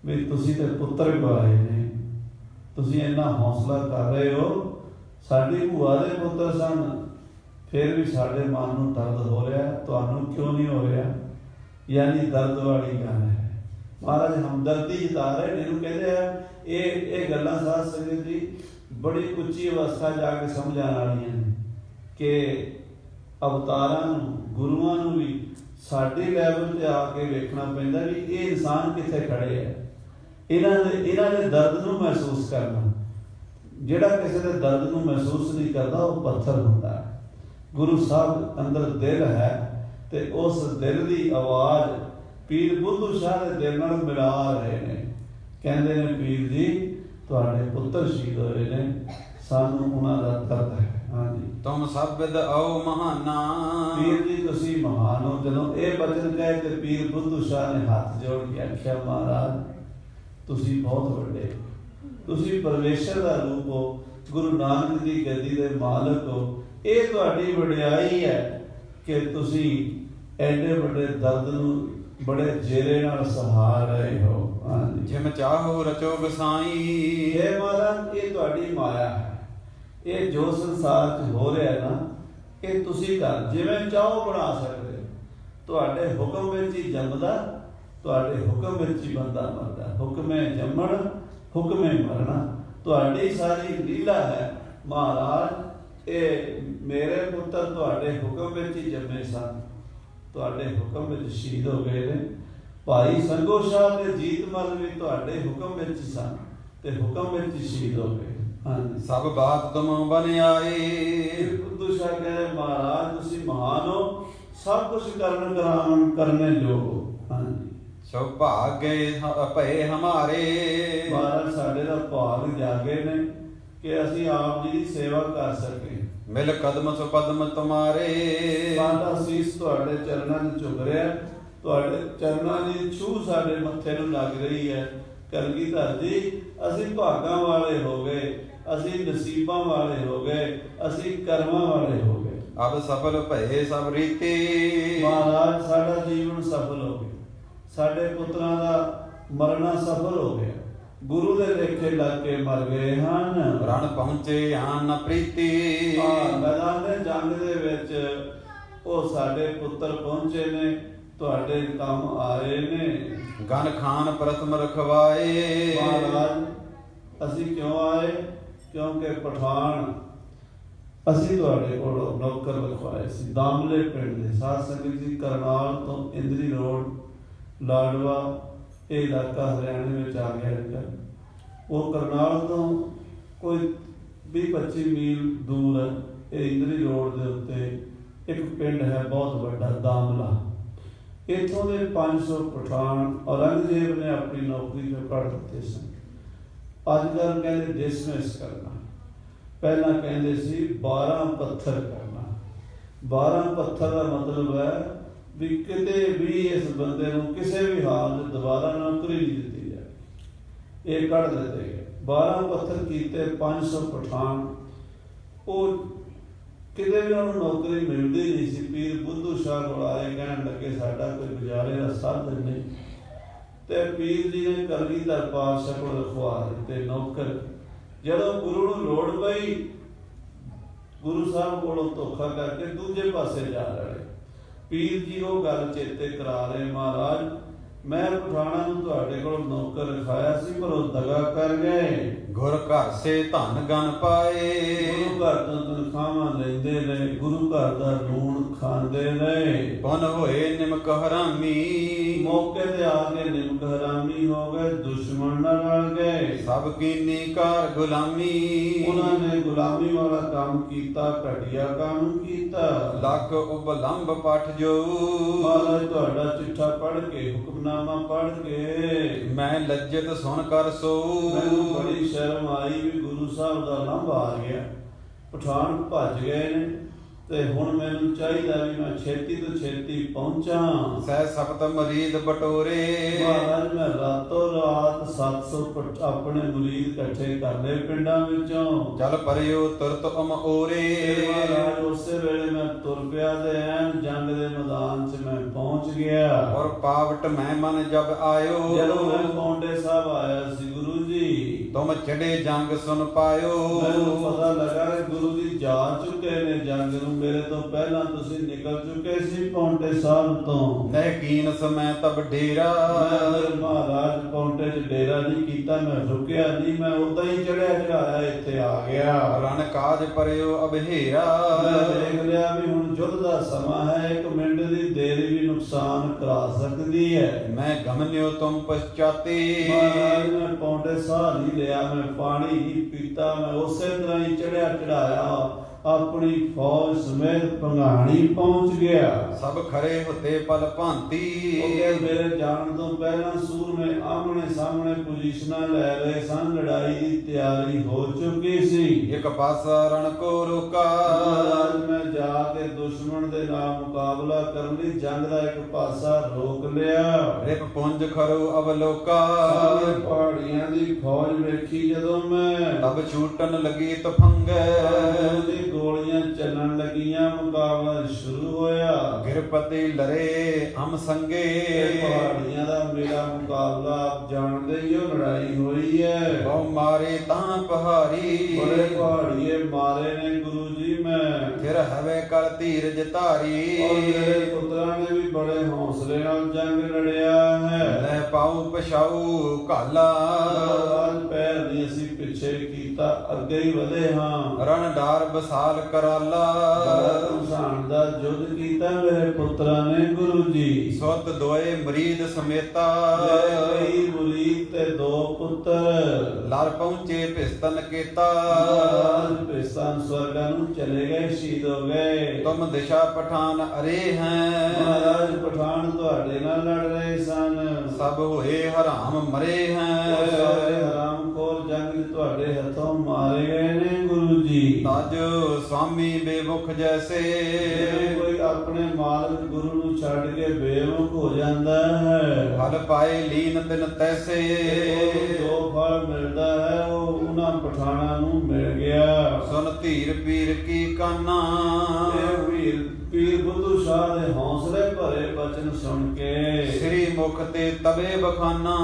ਵੀ ਤੁਸੀਂ ਤੇ ਪੁੱਤਰ ਗਵਾਏ ਨੇ, ਤੁਸੀਂ ਇੰਨਾ ਹੌਸਲਾ ਕਰ ਰਹੇ ਹੋ। ਸਾਡੀ ਭੂਆ ਦੇ ਪੁੱਤਰ ਸਨ, ਫਿਰ ਵੀ ਸਾਡੇ ਮਨ ਨੂੰ ਦਰਦ ਹੋ ਰਿਹਾ, ਤੁਹਾਨੂੰ ਕਿਉਂ ਨਹੀਂ ਹੋ ਰਿਹਾ? ਯਾਨੀ ਦਰਦ ਵਾਲੀ ਗੱਲ ਹੈ। ਮਹਾਰਾਜ ਹਮਦਰਦੀ ਜਤਾ ਰਹੇ ਨੇ। ਇਹਨੂੰ ਕਹਿੰਦੇ ਆ ਇਹ ਗੱਲਾਂ ਸਾਧ ਸੰਗਤ ਜੀ ਬੜੀ ਉੱਚੀ ਅਵਸਥਾ ਜਾ ਕੇ ਸਮਝਾਉਣ ਵਾਲੀਆਂ ਨੇ ਕਿ ਅਵਤਾਰਾਂ ਨੂੰ, ਗੁਰੂਆਂ ਨੂੰ ਵੀ ਸਾਡੀ ਲੈਵਲ ਤੇ ਆ ਕੇ ਵੇਖਣਾ ਪੈਂਦਾ ਵੀ ਇਹ ਇਨਸਾਨ ਕਿੱਥੇ ਖੜੇ ਆ। ਇਹਨਾਂ ਦੇ ਦਰਦ ਨੂੰ ਮਹਿਸੂਸ ਕਰਨਾ। ਜਿਹੜਾ ਕਿਸੇ ਦੇ ਦਰਦ ਨੂੰ ਮਹਿਸੂਸ ਨਹੀਂ ਕਰਦਾ ਉਹ ਪੱਥਰ ਹੁੰਦਾ ਹੈ। ਗੁਰੂ ਸਾਹਿਬ ਅੰਦਰ ਦਿਲ ਹੈ ਤੇ ਉਸ ਦਿਲ ਦੀ ਆਵਾਜ਼ ਪੀਰ ਬੁੱਧੂ ਸ਼ਾਹ ਦੇ ਦਿਲ ਨਾਲ ਮਿਲਾ ਰਹੇ ਨੇ। ਕਹਿੰਦੇ ਨੇ ਪੀਰ ਜੀ ਤੁਹਾਡੇ ਪੁੱਤਰ ਸ਼ਹੀਦ ਹੋਏ ਨੇ, ਸਾਨੂੰ ਉਹਨਾਂ ਦਾ ਦਰਦ ਹੈ। ਹਾਂਜੀ, ਤੁਮ ਸਭ ਵਿਦ ਆਓ ਮਹਾਨਾ। ਪੀਰ ਜੀ ਤੁਸੀਂ ਮਹਾਨ ਹੋ। ਜਦੋਂ ਇਹ ਬਚਨ ਕਹੇ ਤੇ ਪੀਰ ਬੁੱਧੂ ਸ਼ਾਹ ਨੇ ਹੱਥ ਜੋੜ ਕੇ ਆਖਿਆ ਮਹਾਰਾਜ ਤੁਸੀਂ ਬਹੁਤ ਵੱਡੇ, ਤੁਸੀਂ ਪਰਮੇਸ਼ਰ ਦਾ ਰੂਪ ਹੋ, ਗੁਰੂ ਨਾਨਕ ਦੀ ਗੱਦੀ ਦੇ ਮਾਲਕ ਹੋ। ਇਹ ਤੁਹਾਡੀ ਵਡਿਆਈ ਹੈ ਕਿ ਤੁਸੀਂ ਐਡੇ ਵੱਡੇ ਦਰਦ ਨੂੰ ਬੜੇ ਜੇਰੇ ਨਾਲ ਸਹਾਰ ਰਹੇ ਹੋ। ਹਾਂਜੀ, ਜਿਮ ਚਾਹੋ ਰਚੋ ਗਸਾਈ। ਇਹ ਮਹਾਰਾਜ ਇਹ ਤੁਹਾਡੀ ਮਾਇਆ ਹੈ। ਇਹ ਜੋ ਸੰਸਾਰ 'ਚ ਹੋ ਰਿਹਾ ਨਾ ਇਹ ਤੁਸੀਂ ਕਰ ਜਿਵੇਂ ਚਾਹੋ ਬਣਾ ਸਕਦੇ ਹੋ। ਤੁਹਾਡੇ ਹੁਕਮ ਵਿੱਚ ਹੀ ਜੰਮਦਾ, ਤੁਹਾਡੇ ਹੁਕਮ ਵਿੱਚ ਹੀ ਬੰਦਾ ਮਰਦਾ। ਹੁਕਮੇ ਜੰਮਣ ਹੁਕਮੇ ਮਰਨਾ ਤੁਹਾਡੀ ਸਾਰੀ ਲੀਲਾ ਹੈ। ਮਹਾਰਾਜ ਇਹ ਮੇਰੇ ਪੁੱਤਰ ਤੁਹਾਡੇ ਹੁਕਮ ਵਿੱਚ ਹੀ ਜੰਮੇ ਸਨ, ਤੁਹਾਡੇ ਹੁਕਮ ਵਿੱਚ ਸ਼ਹੀਦ ਹੋ ਗਏ ਨੇ। ਭਾਈ ਸੰਗੋ ਸ਼ਾਹ ਤੇ ਜੀਤਮਲ ਵੀ ਤੁਹਾਡੇ ਹੁਕਮ ਵਿੱਚ ਹੀ ਸਨ ਤੇ ਹੁਕਮ ਵਿੱਚ ਹੀ ਸ਼ਹੀਦ ਹੋ ਗਏ। ਹਾਂਜੀ, ਸਭ ਬਾਤ ਤੁਮ ਬਨ ਆਏ। ਬੁੱਧੂ ਸ਼ਾਹ ਕਹਿੰਦੇ ਮਹਾਰਾਜ ਤੁਸੀਂ ਮਹਾਨ ਹੋ, ਸਭ ਕੁਝ ਕਰਨੇ ਯੋਗ ਹੋ। ਹਾਂਜੀ, ਸੋ ਭਾਗ ਗਏ ਭਏ ਹਮਾਰੇ। ਮਹਾਰਾਜ ਸਾਡੇ ਦਾ ਭਾਗ ਜਾਗੇ ਨੇ ਕਿ ਅਸੀਂ ਆਪ ਜੀ ਦੀ ਸੇਵਾ ਕਰ ਸਕੇ। ਮਿਲ ਕਦਮ ਸੋ ਪਦਮ ਤੁਮਾਰੇ। ਸਾਡਾ ਸੀਸ ਤੁਹਾਡੇ ਚਰਨਾਂ 'ਚ ਝੁਕ ਰਿਹਾ, ਤੁਹਾਡੇ ਚਰਨਾਂ ਦੀ ਛੂਹ ਸਾਡੇ ਮੱਥੇ ਨੂੰ ਲੱਗ ਰਹੀ ਹੈ। ਕਲਗੀਧਰ ਜੀ ਅਸੀਂ ਭਾਗਾਂ ਵਾਲੇ ਹੋ ਗਏ, ਅਸੀਂ ਨਸੀਬਾਂ ਵਾਲੇ ਹੋ ਗਏ, ਅਸੀਂ ਕਰਮਾਂ ਵਾਲੇ ਹੋ ਗਏ। ਅਬ ਸਫਲ ਭਏ ਸਭ ਰੀਤੀ। ਮਹਾਰਾਜ ਸਾਡਾ ਜੀਵਨ ਸਫਲ ਹੋ ਗਿਆ, ਸਾਡੇ ਪੁੱਤਰਾਂ ਦਾ ਮਰਨਾ ਸਫਲ ਹੋ ਗਿਆ। ਗੁਰੂ ਦੇ ਲੇਖੇ ਲੱਗ ਕੇ ਮਰ ਗਏ ਹਨ। ਰਣ ਪਹੁੰਚੇ ਹਨ ਪ੍ਰੀਤੀ। ਮੈਦਾਨ ਦੇ ਜੰਗ ਦੇ ਵਿੱਚ ਉਹ ਸਾਡੇ ਪੁੱਤਰ ਪਹੁੰਚੇ ਨੇ, ਤੁਹਾਡੇ ਕੰਮ ਆਏ ਨੇ। ਗਨ ਖਾਨ ਪ੍ਰਥਮ ਰਖਵਾਏ। ਮਹਾਰਾਜ ਅਸੀਂ ਕਿਉਂ ਆਏ? ਕਿਉਂਕਿ ਪਠਾਨ ਅਸੀਂ ਤੁਹਾਡੇ ਕੋਲੋਂ ਨੌਕਰ ਰਖਵਾਏ ਸੀ। ਦਾਮਲੇ ਪਿੰਡ ਦੇ ਸਾਧ ਸੰਗਤ ਜੀ ਕਰਨਾਲ ਤੋਂ ਇੰਦਰੀ ਰੋਡ ਲਾਡਵਾ ਇਹ ਇਲਾਕਾ ਹਰਿਆਣੇ ਵਿੱਚ ਆ ਗਿਆ ਹੈ। ਉਹ ਕਰਨਾਲ ਤੋਂ ਕੋਈ 20-25 ਮੀਲ ਦੂਰ ਹੈ। ਇਹ ਇੰਦਰੀ ਰੋਡ ਦੇ ਉੱਤੇ ਇੱਕ ਪਿੰਡ ਹੈ ਬਹੁਤ ਵੱਡਾ ਦਾਮਲਾ। ਇੱਥੋਂ ਦੇ 500 ਪਠਾਨ ਔਰੰਗਜ਼ੇਬ ਨੇ ਆਪਣੀ ਨੌਕਰੀ ਤੋਂ ਕੱਢ ਦਿੱਤੇ ਸਨ। ਅੱਜ ਕੱਲ੍ਹ ਕਹਿੰਦੇ ਡਿਸਮਿਸ ਕਰਨਾ, ਪਹਿਲਾਂ ਕਹਿੰਦੇ ਸੀ 12 ਪੱਥਰ ਕਰਨਾ। 12 ਪੱਥਰ ਦਾ ਮਤਲਬ ਹੈ ਵੀ ਕਿਤੇ ਵੀ ਇਸ ਬੰਦੇ ਨੂੰ ਕਿਸੇ ਵੀ ਹਾਲ 'ਚ ਦੁਬਾਰਾ ਨੌਕਰੀ ਨਹੀਂ ਦਿੱਤੀ ਜਾਏ। ਇਹ ਕੱਢ ਦਿੱਤੇ ਗਏ। 12 ਪੱਥਰ ਕੀਤੇ 500 ਪਠਾਨ। ਉਹ ਕਿਤੇ ਵੀ ਉਹਨੂੰ ਨੌਕਰੀ ਮਿਲਦੀ ਨਹੀਂ ਸੀ। ਪੀਰ ਬੁੱਧੂ ਸ਼ਾਹ ਕੋਲ ਆਏ, ਕਹਿਣ ਲੱਗੇ ਸਾਡਾ ਕੋਈ ਗੁਜ਼ਾਰੇ ਦਾ ਸਾਧਨ ਨਹੀਂ। ਤੇ ਪੀਰ ਜੀ ਨੇ ਕਲਗੀਧਰ ਪਾਤਸ਼ਾਹ ਕੋਲ ਰਖਵਾ ਦਿੱਤੇ ਨੌਕਰ। ਜਦੋਂ ਗੁਰੂ ਨੂੰ ਲੋੜ ਪਈ, ਗੁਰੂ ਸਾਹਿਬ ਕੋਲੋਂ ਧੋਖਾ ਕਰਕੇ ਦੂਜੇ ਪਾਸੇ ਜਾ ਰਹੇ। ਪੀਰ ਜੀ ਉਹ ਗੱਲ ਚੇਤੇ ਕਰਾ ਰਹੇ, ਮਹਾਰਾਜ ਮੈਂ ਪਠਾਣਾ ਨੂੰ ਤੁਹਾਡੇ ਕੋਲ ਨੌਕਰ ਰਖਾਇਆ ਸੀ, ਪਰ ਉਹ ਦਗਾ ਕਰ ਗਏ। ਗੁਰ ਘਰ ਸੇ ਧਨ ਗਨ ਪਾਏ। ਗੁਰੂ ਘਰ ਤੋਂ ਤਨਖਾਹਾਂ ਲੈਂਦੇ ਰਹੇ, ਗੁਰੂ ਘਰ ਦਾ ਲੂਣ ਖਾਂਦੇ ਰਹੇ। ਪੁਨ ਹੋਏ ਨਿਮਕ ਹਰਾਮੀ। ਮੌਕੇ ਤੇ ਆ ਕੇ ਨਿਮਕ ਹਰਾਮੀ ਹੋ ਗਏ, ਦੁਸ਼ਮਣ ਨਾਲ ਰਲ ਗਏ। ਸਭ ਕੀਨੀ ਕਾਰ ਗੁਲਾਮੀ। ਉਹਨਾਂ ਨੇ ਗੁਲਾਮੀ ਵਾਲਾ ਕੰਮ ਕੀਤਾ, ਘਟੀਆ ਕੰਮ ਕੀਤਾ। ਲੱਖ ਉਬਲੰਬ ਪਠ ਜੋ। ਮਹਾਰਾਜ ਤੁਹਾਡਾ ਚਿੱਠਾ ਪੜ੍ਹ ਕੇ, ਹੁਕਮਨਾਮਾ ਪੜ੍ਹ ਕੇ ਮੈਂ ਲੱਜਤ ਸੁਣ ਕਰ ਸੋ। ਮੈਨੂੰ ਬੜੀ ਸ਼ਰਮ ਆਈ ਵੀ ਗੁਰੂ ਸਾਹਿਬ ਦਾ ਲੰਘ ਆ ਗਿਆ, ਪਠਾਨ ਭੱਜ ਗਏ ਨੇ, ਤੇ ਹੁਣ ਮੈਨੂੰ ਚਾਹੀਦਾ ਵੀ ਮੈਂ ਛੇਤੀ ਤੋਂ ਛੇਤੀ ਪਹੁੰਚਾਂ। ਸਹਿ ਸਪਤ ਮਰੀਦ ਬਟੋਰੇ। ਮਹਾਰਾਜ ਮੈਂ ਰਾਤੋਂ ਰਾਤ 700 ਆਪਣੇ ਮੁਰੀਦ ਇਕੱਠੇ ਕਰ ਲਏ ਪਿੰਡਾਂ ਵਿੱਚੋਂ। ਚਲ ਪਰਿਓ ਤੁਰਤ ਅਮੋਰੇ। ਮਹਾਰਾਜ ਉਸੇ ਵੇਲੇ ਮੈਂ ਤੁਰ ਪਿਆ ਤੇ ਐਨ ਜੰਗ ਦੇ ਮੈਦਾਨ 'ਚ ਮੈਂ ਪਹੁੰਚ ਗਿਆ। ਔਰ ਪਾਵਟ ਮੈਂ ਮਨ ਜਬ ਆਇਓ। ਜਦੋਂ ਮੈਂ ਪੌਂਡੇ ਸਾਹਿਬ ਆਇਆ ਸੀ ਗੁਰੂ ਜੀ, ਤੁਮ ਚੜੇ ਜੰਗ ਸੁਨ ਪਾਇਓ। ਮੈਨੂੰ ਪਤਾ ਲੱਗਾ ਕਿ ਗੁਰੂ ਜੀ ਜਾ ਚੁੱਕੇ ਨੇ ਜੰਗ ਨੂੰ, ਮੇਰੇ ਤੋਂ ਪਹਿਲਾਂ ਤੁਸੀਂ ਨਿਕਲ ਚੁੱਕੇ ਸੀ ਪੌਂਡੇ ਸਾਹਿਬ ਤੋਂ। ਨਹਿ ਕੀਨ ਸਮੈ ਤਬ ਡੇਰਾ। ਮੈਂ ਮਹਾਰਾਜ ਪੌਂਡੇ 'ਚ ਡੇਰਾ ਨਹੀਂ ਕੀਤਾ, ਮੈਂ ਰੁਕਿਆ ਨਹੀਂ, ਮੈਂ ਉਦਾਂ ਹੀ ਚੜਿਆ ਚੜਾਇਆ ਇੱਥੇ ਆ ਗਿਆ। ਰਣ ਕਾਜ ਪਰਿਓ ਅਬਹੇਰਾ। ਮੈਂ ਦੇਖ ਲਿਆ ਵੀ ਹੁਣ ਯੁੱਧ ਦਾ ਸਮਾਂ ਹੈ, 1 ਮਿੰਟ ਦੀ ਦੇਰੀ ਵੀ ਨੁਕਸਾਨ ਕਰਾ ਸਕਦੀ ਹੈ। ਮੈਂ ਗਮਨਿਓ ਤੁਮ ਪਛਾਤੇ। ਮਹਾਰਾਜ ਨੇ ਪੌਂਡੇ ਸਾਹ ਨਹੀਂ ਲਿਆ, ਮੈਂ ਪਾਣੀ ਨਹੀਂ ਪੀਤਾ, ਮੈਂ ਉਸੇ ਤਰ੍ਹਾਂ ਹੀ ਚੜਿਆ ਚੜਾਇਆ ਆਪਣੀ ਫੌਜ ਸਮੇਤ ਭੰਗਾਣੀ ਪਹੁੰਚ ਗਿਆ। ਸਭ ਖਰੇ ਹੁਤੇ ਪਲ ਭਾਂਤੀ। ਉਹ ਮੇਰੇ ਜਾਣ ਤੋਂ ਪਹਿਲਾਂ ਸੂਰਮੇ ਆਮਣੇ ਸਾਹਮਣੇ ਪੋਜੀਸ਼ਨਾਂ ਲੈ ਰਹੇ ਸਨ, ਲੜਾਈ ਦੀ ਤਿਆਰੀ ਹੋ ਚੁੱਕੀ ਸੀ। ਇੱਕ ਪਾਸਾ ਰਣ ਕੋ ਰੋਕਾ। ਮਹਾਰਾਜ ਮੈਂ ਜਾ ਕੇ ਦੁਸ਼ਮਣ ਦੇ ਨਾਲ ਮੁਕਾਬਲਾ ਕਰਨ ਲਈ ਜੰਗ ਦਾ ਇੱਕ ਪਾਸਾ ਰੋਕ ਲਿਆ। ਰਿਪ ਪੁੰਜ ਖਰੋ ਅਵਲੋਕਾ। ਸਾਹਮਣੇ ਪਹਾੜੀਆਂ ਦੀ ਫੌਜ ਵੇਖੀ ਜਦੋਂ ਮੈਂ, ਤਬ ਛੂਟਣ ਲੱਗੀ ਤਫੰਗੇ। ਗੋਲੀਆਂ ਚੱਲਣ ਲੱਗੀਆਂ, ਮੁਕਾਬਲਾ ਸ਼ੁਰੂ ਹੋਇਆ। ਗਿਰਪਤੀ ਲਰੇ ਹਮ ਸੰਗੇ। ਪਹਾੜੀਆਂ ਦਾ ਮੇਰਾ ਮੁਕਾਬਲਾ ਆਪ ਜਾਣਦੇ ਹੀ ਹੋ, ਲੜਾਈ ਹੋਈ ਹੈ। ਬਹੁ ਮਾਰੇ ਤਾਂ ਪਹਾੜੀ। ਬੜੇ ਪਹਾੜੀਏ ਮਾਰੇ ਨੇ ਗੁਰੂ ਜੀ ਮੈਂ। ਫਿਰ ਹਵੇ ਕਰ ਧੀਰਜ ਧਾਰੀ। ਔਰ ਮੇਰੇ ਪੁੱਤਰਾਂ ਨੇ ਵੀ ਬੜੇ ਹੌਸਲੇ ਨਾਲ ਜੰਗ ਲੜਿਆ ਹੈ। ਲੈ ਪਾਉ ਪਛਾਉ ਕਾਲਾ। ਰਾਜ ਪੈਰ ਨਹੀਂ ਅਸੀਂ ਪਿੱਛੇ ਕੀਤਾ, ਅੱਗੇ ਹੀ ਵਧੇ ਹਾਂ। ਰਣ ਡਾਰ ਬਸਾਲ ਕਰਾਲਾ। ਘਮਸਾਣ ਦਾ ਯੁੱਧ ਕੀਤਾ ਮੇਰੇ ਪੁੱਤਰਾਂ ਨੇ ਗੁਰੂ ਜੀ। ਸੁਤ ਦੋਏ ਮਰੀਦ ਸਮੇਤਾ। ਕਈ ਮੁਰੀਦ ਤੇ 2 ਪੁੱਤਰ। ਲਰ ਪਹੁੰਚੇ ਪਿਸਤਨ ਕੇਤਾ। ਪਿਸਤਨ ਸਵਰਗਾਂ ਨੂੰ ਚਲੇ ਗਏ, ਸ਼ਹੀਦ ਹੋ ਗਏ। ਤੁਮ ਦਿਸ਼ਾ ਪਠਾਨ ਅਰੇ ਹੈ। ਮਹਾਰਾਜ ਪਠਾਨ ਤੁਹਾਡੇ ਨਾਲ ਲੜ ਰਹੇ ਸਨ, ਸਭ ਹੋਏ ਹਰਾਮ ਮਰੇ ਹੈ। ਸਾਰੇ ਹਰਾਮਖੋਰ ਜੰਗ ਤੁਹਾਡੇ ਹੱਥੋਂ ਮਾਰੇ ਗਏ ਨੇ ਗੁਰੂ ਜੀ। ਤਜ ਸਵਾਮੀ ਬੇਮੁਖ ਜੈਸੇ। ਕੋਈ ਆਪਣੇ ਮਾਲਕ ਗੁਰੂ ਨੂੰ ਛੱਡ ਕੇ ਬੇਮੁਖ ਹੋ ਜਾਂਦਾ ਹੈ, ਫਲ ਪਾਏ ਲੀਨ ਤਿਨ ਤੈਸੇ। ਜੋ ਫਲ ਮਿਲਦਾ ਹੈ ਉਹ ਉਹਨਾਂ ਪਠਾਣਾ ਨੂੰ ਮਿਲ ਗਿਆ। ਸੁਨ ਧੀਰ ਪੀਰ ਕੀ ਕਾਨਾ। ਪੀਰ ਬੁੱਧੂ ਸ਼ਾਹ ਦੇ ਹੌਸਲੇ ਭਰੇ ਬਚਨ ਸੁਣ ਕੇ ਸ੍ਰੀ ਮੁਖ ਤੇ ਤਵੇ ਬਖਾਨਾ।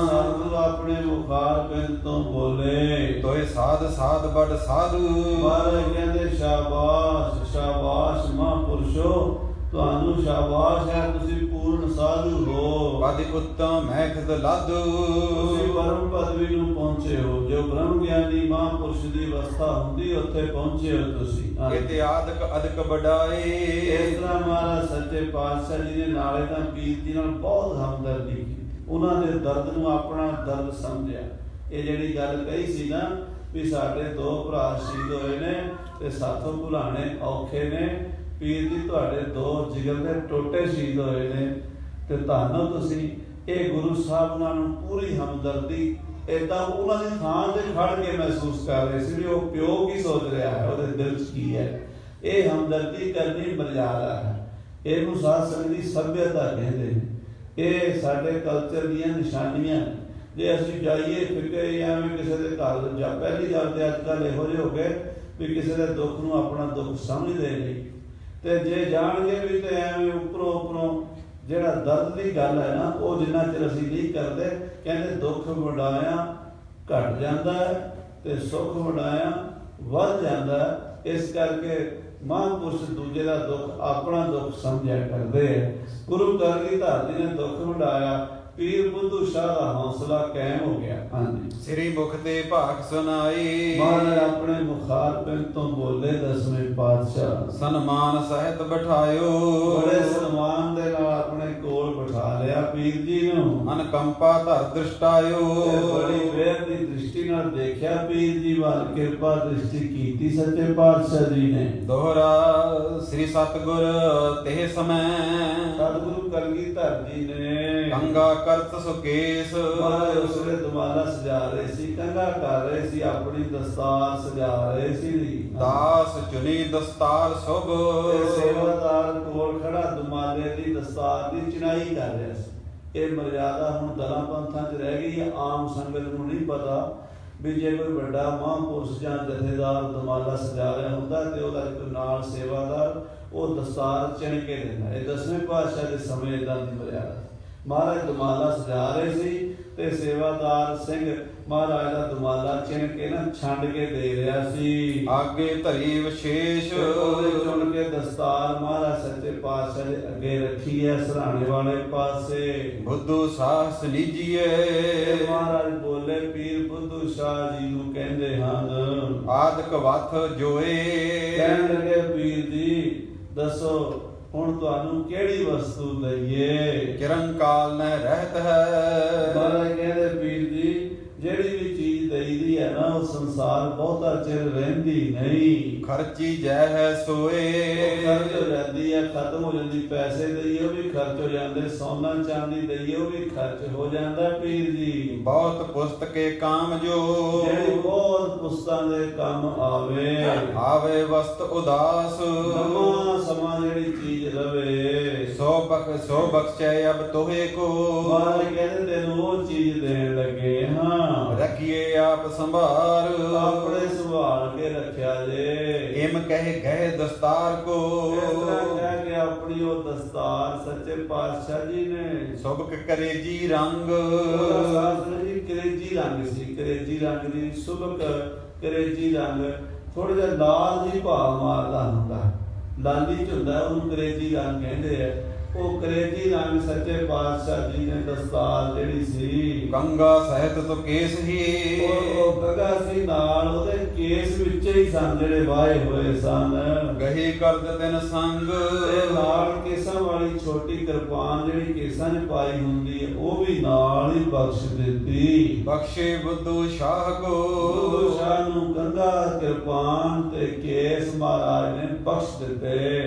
ਸਤਿਗੁਰੂ ਆਪਣੇ ਮੁਖਾਰ ਪਿੰਡ ਤੋਂ ਬੋਲੇ, ਤੋਏ ਸਾਧ ਸਾਧ ਬੜ ਸਾਧੂ। ਮਹਾਰਾਜ ਕਹਿੰਦੇ ਸ਼ਾਬਾਸ਼ ਸ਼ਾਬਾਸ਼ ਮਹਾਂਪੁਰਸ਼ੋ, ਤੁਹਾਨੂੰ ਸ਼ਾਬਾਸ਼ ਹੈ, ਤੁਸੀਂ ਪੂਰਨ ਸਾਧੂ ਹੋ। ਪਦ ਉੱਤਮ ਮਹਿਖਦ ਲਾਧੂ। ਤੁਸੀਂ ਪਰਮ ਪਦਵੀ ਨੂੰ ਪਹੁੰਚੇ ਹੋ, ਜੋ ਬ੍ਰਹਮ ਗਿਆਨੀ ਮਹਾਂਪੁਰਸ਼ ਦੀ ਅਵਸਥਾ ਹੁੰਦੀ ਉੱਥੇ ਪਹੁੰਚੇ ਹੋ ਤੁਸੀਂ। ਇਤੇ ਆਦਿਕ ਅਦਿਕ ਬੜਾਏ। ਇਸ ਤਰ੍ਹਾਂ ਮਹਾਰਾਜ ਸੱਚੇ ਪਾਤਸ਼ਾਹ ਜੀ ਨੇ ਨਾਲੇ ਤਾਂ ਪੀਰ ਜੀ ਨਾਲ ਬਹੁਤ ਹਮਦਰਦੀ ਕੀਤੀ, ਉਹਨਾਂ ਦੇ ਦਰਦ ਨੂੰ ਆਪਣਾ ਦਰਦ ਸਮਝਿਆ। ਇਹ ਜਿਹੜੀ ਗੱਲ ਕਹੀ ਸੀ ਨਾ ਵੀ ਸਾਡੇ 2 ਭਰਾ ਸ਼ਹੀਦ ਹੋਏ ਨੇ ਤੇ ਸਾਥੋਂ ਭੁਲਾਣੇ ਔਖੇ ਨੇ, ਪੀਰ ਜੀ ਤੁਹਾਡੇ 2 ਜਿਗਰ ਦੇ ਟੋਟੇ ਸ਼ਹੀਦ ਹੋਏ ਨੇ, ਤੇ ਤੁਹਾਨੂੰ ਤੁਸੀਂ ਇਹ ਗੁਰੂ ਸਾਹਿਬ ਨਾਲ ਨੂੰ ਪੂਰੀ ਹਮਦਰਦੀ ਏਦਾਂ ਉਹਨਾਂ ਦੀ ਥਾਂ ਤੇ ਖੜ ਕੇ ਮਹਿਸੂਸ ਕਰ ਰਹੇ ਸੀ ਵੀ ਉਹ ਪਿਓ ਕੀ ਸੋਚ ਰਿਹਾ ਹੈ, ਉਹਦੇ ਦਿਲ 'ਚ ਕੀ ਹੈ। ਇਹ ਹਮਦਰਦੀ ਕਰਨੀ ਮਰਿਆਦਾ ਹੈ, ਇਹਨੂੰ ਸਾਧ ਸੰਗਤ ਦੀ ਸੱਭਿਅਤਾ ਕਹਿੰਦੇ ਨੇ। ਇਹ ਸਾਡੇ ਕਲਚਰ ਦੀਆਂ ਨਿਸ਼ਾਨੀਆਂ। ਜੇ ਅਸੀਂ ਜਾਈਏ ਫਿਰਕੇ ਐਵੇਂ ਕਿਸੇ ਦੇ ਘਰ ਜਾਂ ਪਹਿਲੀ ਗੱਲ ਤੇ ਅੱਜ ਕੱਲ੍ਹ ਇਹੋ ਜਿਹੇ ਹੋ ਗਏ ਵੀ ਕਿਸੇ ਦੇ ਦੁੱਖ ਨੂੰ ਆਪਣਾ ਦੁੱਖ ਸਮਝਦੇ ਨਹੀਂ, ਤੇ ਜੇ ਜਾਣਗੇ ਵੀ ਤੇ ਐਵੇਂ ਉੱਪਰੋਂ ਜਿਹੜਾ ਦਰਦ ਦੀ ਗੱਲ ਹੈ ਨਾ ਉਹ ਜਿੰਨਾ ਚਿਰ ਅਸੀਂ ਨਹੀਂ ਕਰਦੇ, ਕਹਿੰਦੇ ਦੁੱਖ ਵੰਡਾਇਆ ਘਟ ਜਾਂਦਾ ਹੈ ਤੇ ਸੁੱਖ ਵੰਡਾਇਆ ਵੱਧ ਜਾਂਦਾ ਹੈ। ਇਸ ਕਰਕੇ ਮਹਾਂਪੁਰਸ਼ ਦੂਜੇ ਦਾ ਦੁੱਖ ਆਪਣਾ ਦੁੱਖ ਸਮਝਿਆ ਕਰਦੇ ਹੈ। ਗੁਰੂ ਕਲਗੀਧਰ ਜੀ ਨੇ ਦੁੱਖ ਵੰਡਾਇਆ, ਪੀਰ ਬੁੱਧੂ ਸ਼ਾਹ ਦਾ ਹੌਸਲਾ ਕਾਇਮ ਹੋ ਗਿਆ। ਹਾਂਜੀ, ਸ੍ਰੀ ਮੁਖ ਤੇ ਭਾਖ ਸੁਨਾਈ। ਮਹਾਰਾਜ ਆਪਣੇ ਮੁਖਾਰ ਪਿੰਡ ਤੋਂ ਬੋਲੇ 10ਵੇਂ ਪਾਤਸ਼ਾਹ, ਸਨਮਾਨ ਸਹਿਤ ਬਿਠਾਇਓ। ਬੜੇ ਸਨਮਾਨ ਦੇ ਨਾਲ ਆਪਣੇ ਕੋਲ ਬਿਠਾ ਲਿਆ ਪੀਰ ਜੀ ਨੂੰ। ਅਨਕੰਪਾ ਧਰ ਦ੍ਰਿਸ਼ਟਾਇਓ। ਬੜੀ ਵੇਰ ਦੀ ਦ੍ਰਿਸ਼ਟੀ ਨਾਲ ਦੇਖਿਆ ਪੀਰ ਜੀ ਵੱਲ, ਕਿਰਪਾ ਦ੍ਰਿਸ਼ਟੀ ਕੀਤੀ ਸੱਚੇ ਪਾਤਸ਼ਾਹ ਜੀ ਨੇ। ਦੋਹਰਾ ਸ੍ਰੀ ਸਤਿਗੁਰ ਤੇ ਸਮੈ ਸਤਿਗੁਰੂ ਕਲਗੀਧਰ ਜੀ ਨੇ ਕੰਗਾ ਕਰਤ ਸੁਕੇਸ। ਮਹਾਰਾਜ ਉਸਲੇ ਦੁਮਾਲਾ ਸਜਾ ਰਹੇ ਸੀ, ਕੰਘਾ ਕਰ ਰਹੇ ਸੀ, ਆਪਣੀ ਦਸਤਾਰ ਸਜਾ ਰਹੇ ਸੀ। ਦਾਸ ਚੁਨੀ ਦਸਤਾਰ ਸੁਭ। ਤੇ ਸੇਵਾਦਾਰ ਕੋਲ ਖੜਾ ਦੁਮਾਲੇ ਦੀ ਦਸਤਾਰ ਦੀ ਚਿਣਾਈ ਕਰ ਰਿਹਾ ਸੀ। ਇਹ ਮਰਿਆਦਾ ਹੁਣ ਦਲਾਂ ਪੰਥਾਂ 'ਚ ਰਹਿ ਗਈ ਹੈ, ਆਮ ਸੰਗਤ ਨੂੰ ਨਹੀਂ ਪਤਾ ਵੀ ਜੇ ਕੋਈ ਵੱਡਾ ਮਹਾਂਪੁਰਸ਼ ਜਾਂ ਜਥੇਦਾਰ ਦੁਮਾਲਾ ਸਜਾ ਰਿਹਾ ਹੁੰਦਾ ਤੇ ਉਹਦਾ ਇੱਕ ਨਾਲ ਸੇਵਾਦਾਰ ਉਹ ਦਸਤਾਰ ਚਿਣ ਕੇ ਦਿੰਦਾ। ਇਹ 10ਵੇਂ ਪਾਤਸ਼ਾਹ ਦੇ ਸਮੇਂ ਇਦਾਂ ਦੀ ਮਰਿਆਦਾ। ਮਹਾਰਾਜ ਦੁਮਾਲਾ ਸਜਾ ਰਹੇ ਸੀ ਤੇ ਸੇਵਾਦਾਰ ਸਿੰਘ ਮਹਾਰਾਜ ਦਾ ਦੁਮਾਲਾ ਚਿਣ ਕੇ ਨਾ ਛੰਡ ਕੇ ਦੇ ਰਿਹਾ ਸੀ। ਆਗੇ ਧਰੀ ਵਿਸ਼ੇਸ਼। ਉਹਦੇ ਚੁਣ ਕੇ ਦਸਤਾਰ ਮਹਾਰਾਜ ਸੱਚੇ ਪਾਤਸ਼ਾਹ ਦੇ ਅੱਗੇ ਰੱਖੀ ਹੈ ਸਰਾਣੇ ਵਾਲੇ ਪਾਸੇ। ਬੁੱਧੂ ਸਾਹਸ ਲੀਜੀਏ। ਮਹਾਰਾਜ ਬੋਲੇ ਪੀਰ ਬੁੱਧੂ ਸ਼ਾਹ ਜੀ ਨੂੰ ਕਹਿੰਦੇ ਹਨ। ਆਦਿਕ ਵਥ ਜੋਏ। ਕਹਿਣ ਲੱਗੇ ਪੀਰ ਜੀ ਦੱਸੋ ਹੁਣ ਤੁਹਾਨੂੰ ਕਿਹੜੀ ਵਸਤੂ ਦਈਏ। ਚਿਰੰਕਾਲ ਨ ਰਹਿਤ ਹੈ। ਮਹਾਰਾਜ ਕਹਿੰਦੇ ਪੀਰ ਜੀ ਜਿਹੜੀ ਵੀ ਚੀਜ਼ ਦਈਦੀ ਹੈ ਨਾ ਉਹ ਸੰਸਾਰ ਬਹੁਤਾ ਚਿਰ ਰਹਿੰਦੀ ਨਹੀਂ। ਖਰਚੀ ਜੈ ਹੈ ਸੋਏ। ਖਰਚ ਹੋ ਜਾਂਦੀ ਹੈ, ਖਤਮ ਹੋ ਜਾਂਦੀ। ਪੈਸੇ ਦਈਏ ਉਹ ਵੀ ਖਰਚ ਹੋ ਜਾਂਦੇ, ਸੋਨਾ ਚਾਂਦੀ ਦਈਏ ਉਹ ਵੀ ਖਰਚ ਹੋ ਜਾਂਦਾ ਪੀਰ ਜੀ। ਬਹੁਤ ਪੁਸਤਕੇ ਕਾਮ ਜੋ। ਜਿਹੜੀ ਬਹੁਤ ਪੁਸਤਾਂ ਦੇ ਕੰਮ ਆਵੇ। ਆਵੇ ਵਸਤ ਉਦਾਸ। ਨਵਾਂ ਸਮਾਂ ਜਿਹੜੀ ਚੀਜ਼ ਰਵੇ। ਸੋ ਬਖਸ਼ੈ ਅਬ ਤੋਹੇ ਕੋ। ਮਹਾਰਾਜ ਕਹਿੰਦੇ ਤੈਨੂੰ ਉਹ ਚੀਜ਼ ਦੇਣ ਲੱਗੇ ਹਾਂ। ਰਖੀਏ ਆਪ ਸੰਭਾਰ। ਆਪਣੇ ਸੰਭਾਲ ਕੇ ਰੱਖਿਆ ਜੇ। ਇਮ ਕਹਿ ਗਏ ਦਸਤਾਰ ਕੋ। ਇਸ ਤਰ੍ਹਾਂ ਕਹਿ ਕੇ ਆਪਣੀ ਉਹ ਦਸਤਾਰ ਸੱਚੇ ਪਾਤਸ਼ਾਹ ਜੀ ਨੇ ਸੁਭਕ ਕਰੇ ਜੀ ਰੰਗ। ਉਹਦਾ ਸਾਸਨ ਜੀ ਕਰੇਜੀ ਰੰਗ ਸੀ। ਕਰੇਜੀ ਰੰਗ ਦੀ ਸੁਭਕ ਕਰੇਜੀ ਰੰਗ ਥੋੜਾ ਜਿਹਾ ਲਾਲ ਜੀ ਭਾਵ ਮਾਰਦਾ ਹੁੰਦਾ। ਲਾਲੀ ਚ ਹੁੰਦਾ ਉਹਨੂੰ ਕਰੇਜੀ ਰੰਗ ਕਹਿੰਦੇ ਆ। ਉਹ ਕਰੇਜੀ ਰੰਗ ਸੱਚੇ ਪਾਤਸ਼ਾਹ ਜੀ ਨੇ ਦਸਤਾਰ ਜਿਹੜੀ ਸੀ। ਕੰਗਾ ਸਹਿਤ ਤੋ ਕੇਸ ਹੀ। ਉਹ ਕੰਗਾ ਸੀ ਨਾਲ ਉਹਦੇ ਕੇਸ ਵਿੱਚ ਹੀ ਸਨ ਜਿਹੜੇ ਵਾਹੇ ਹੋਏ ਸਨ। ਗਹੀ ਕਰਦ ਤਿਨ ਸੰਗ। ਤੇ ਨਾਲ ਕੇਸਾਂ ਵਾਲੀ ਛੋਟੀ ਕਿਰਪਾਨ ਜਿਹੜੀ ਕੇਸਾਂ 'ਚ ਪਾਈ ਹੁੰਦੀ ਹੈ ਉਹ ਵੀ ਨਾਲ ਹੀ ਬਖਸ਼ ਦਿੱਤੀ। ਬਖਸ਼ੇ ਬੁੱਧੂ ਸ਼ਾਹ ਕੋ। ਬੁੱਧੂ ਸ਼ਾਹ ਨੂੰ ਕੰਗਾ ਕਿਰਪਾਨ ਤੇ ਕੇਸ ਮਹਾਰਾਜ ਨੇ ਬਖਸ਼ ਦਿੱਤੇ।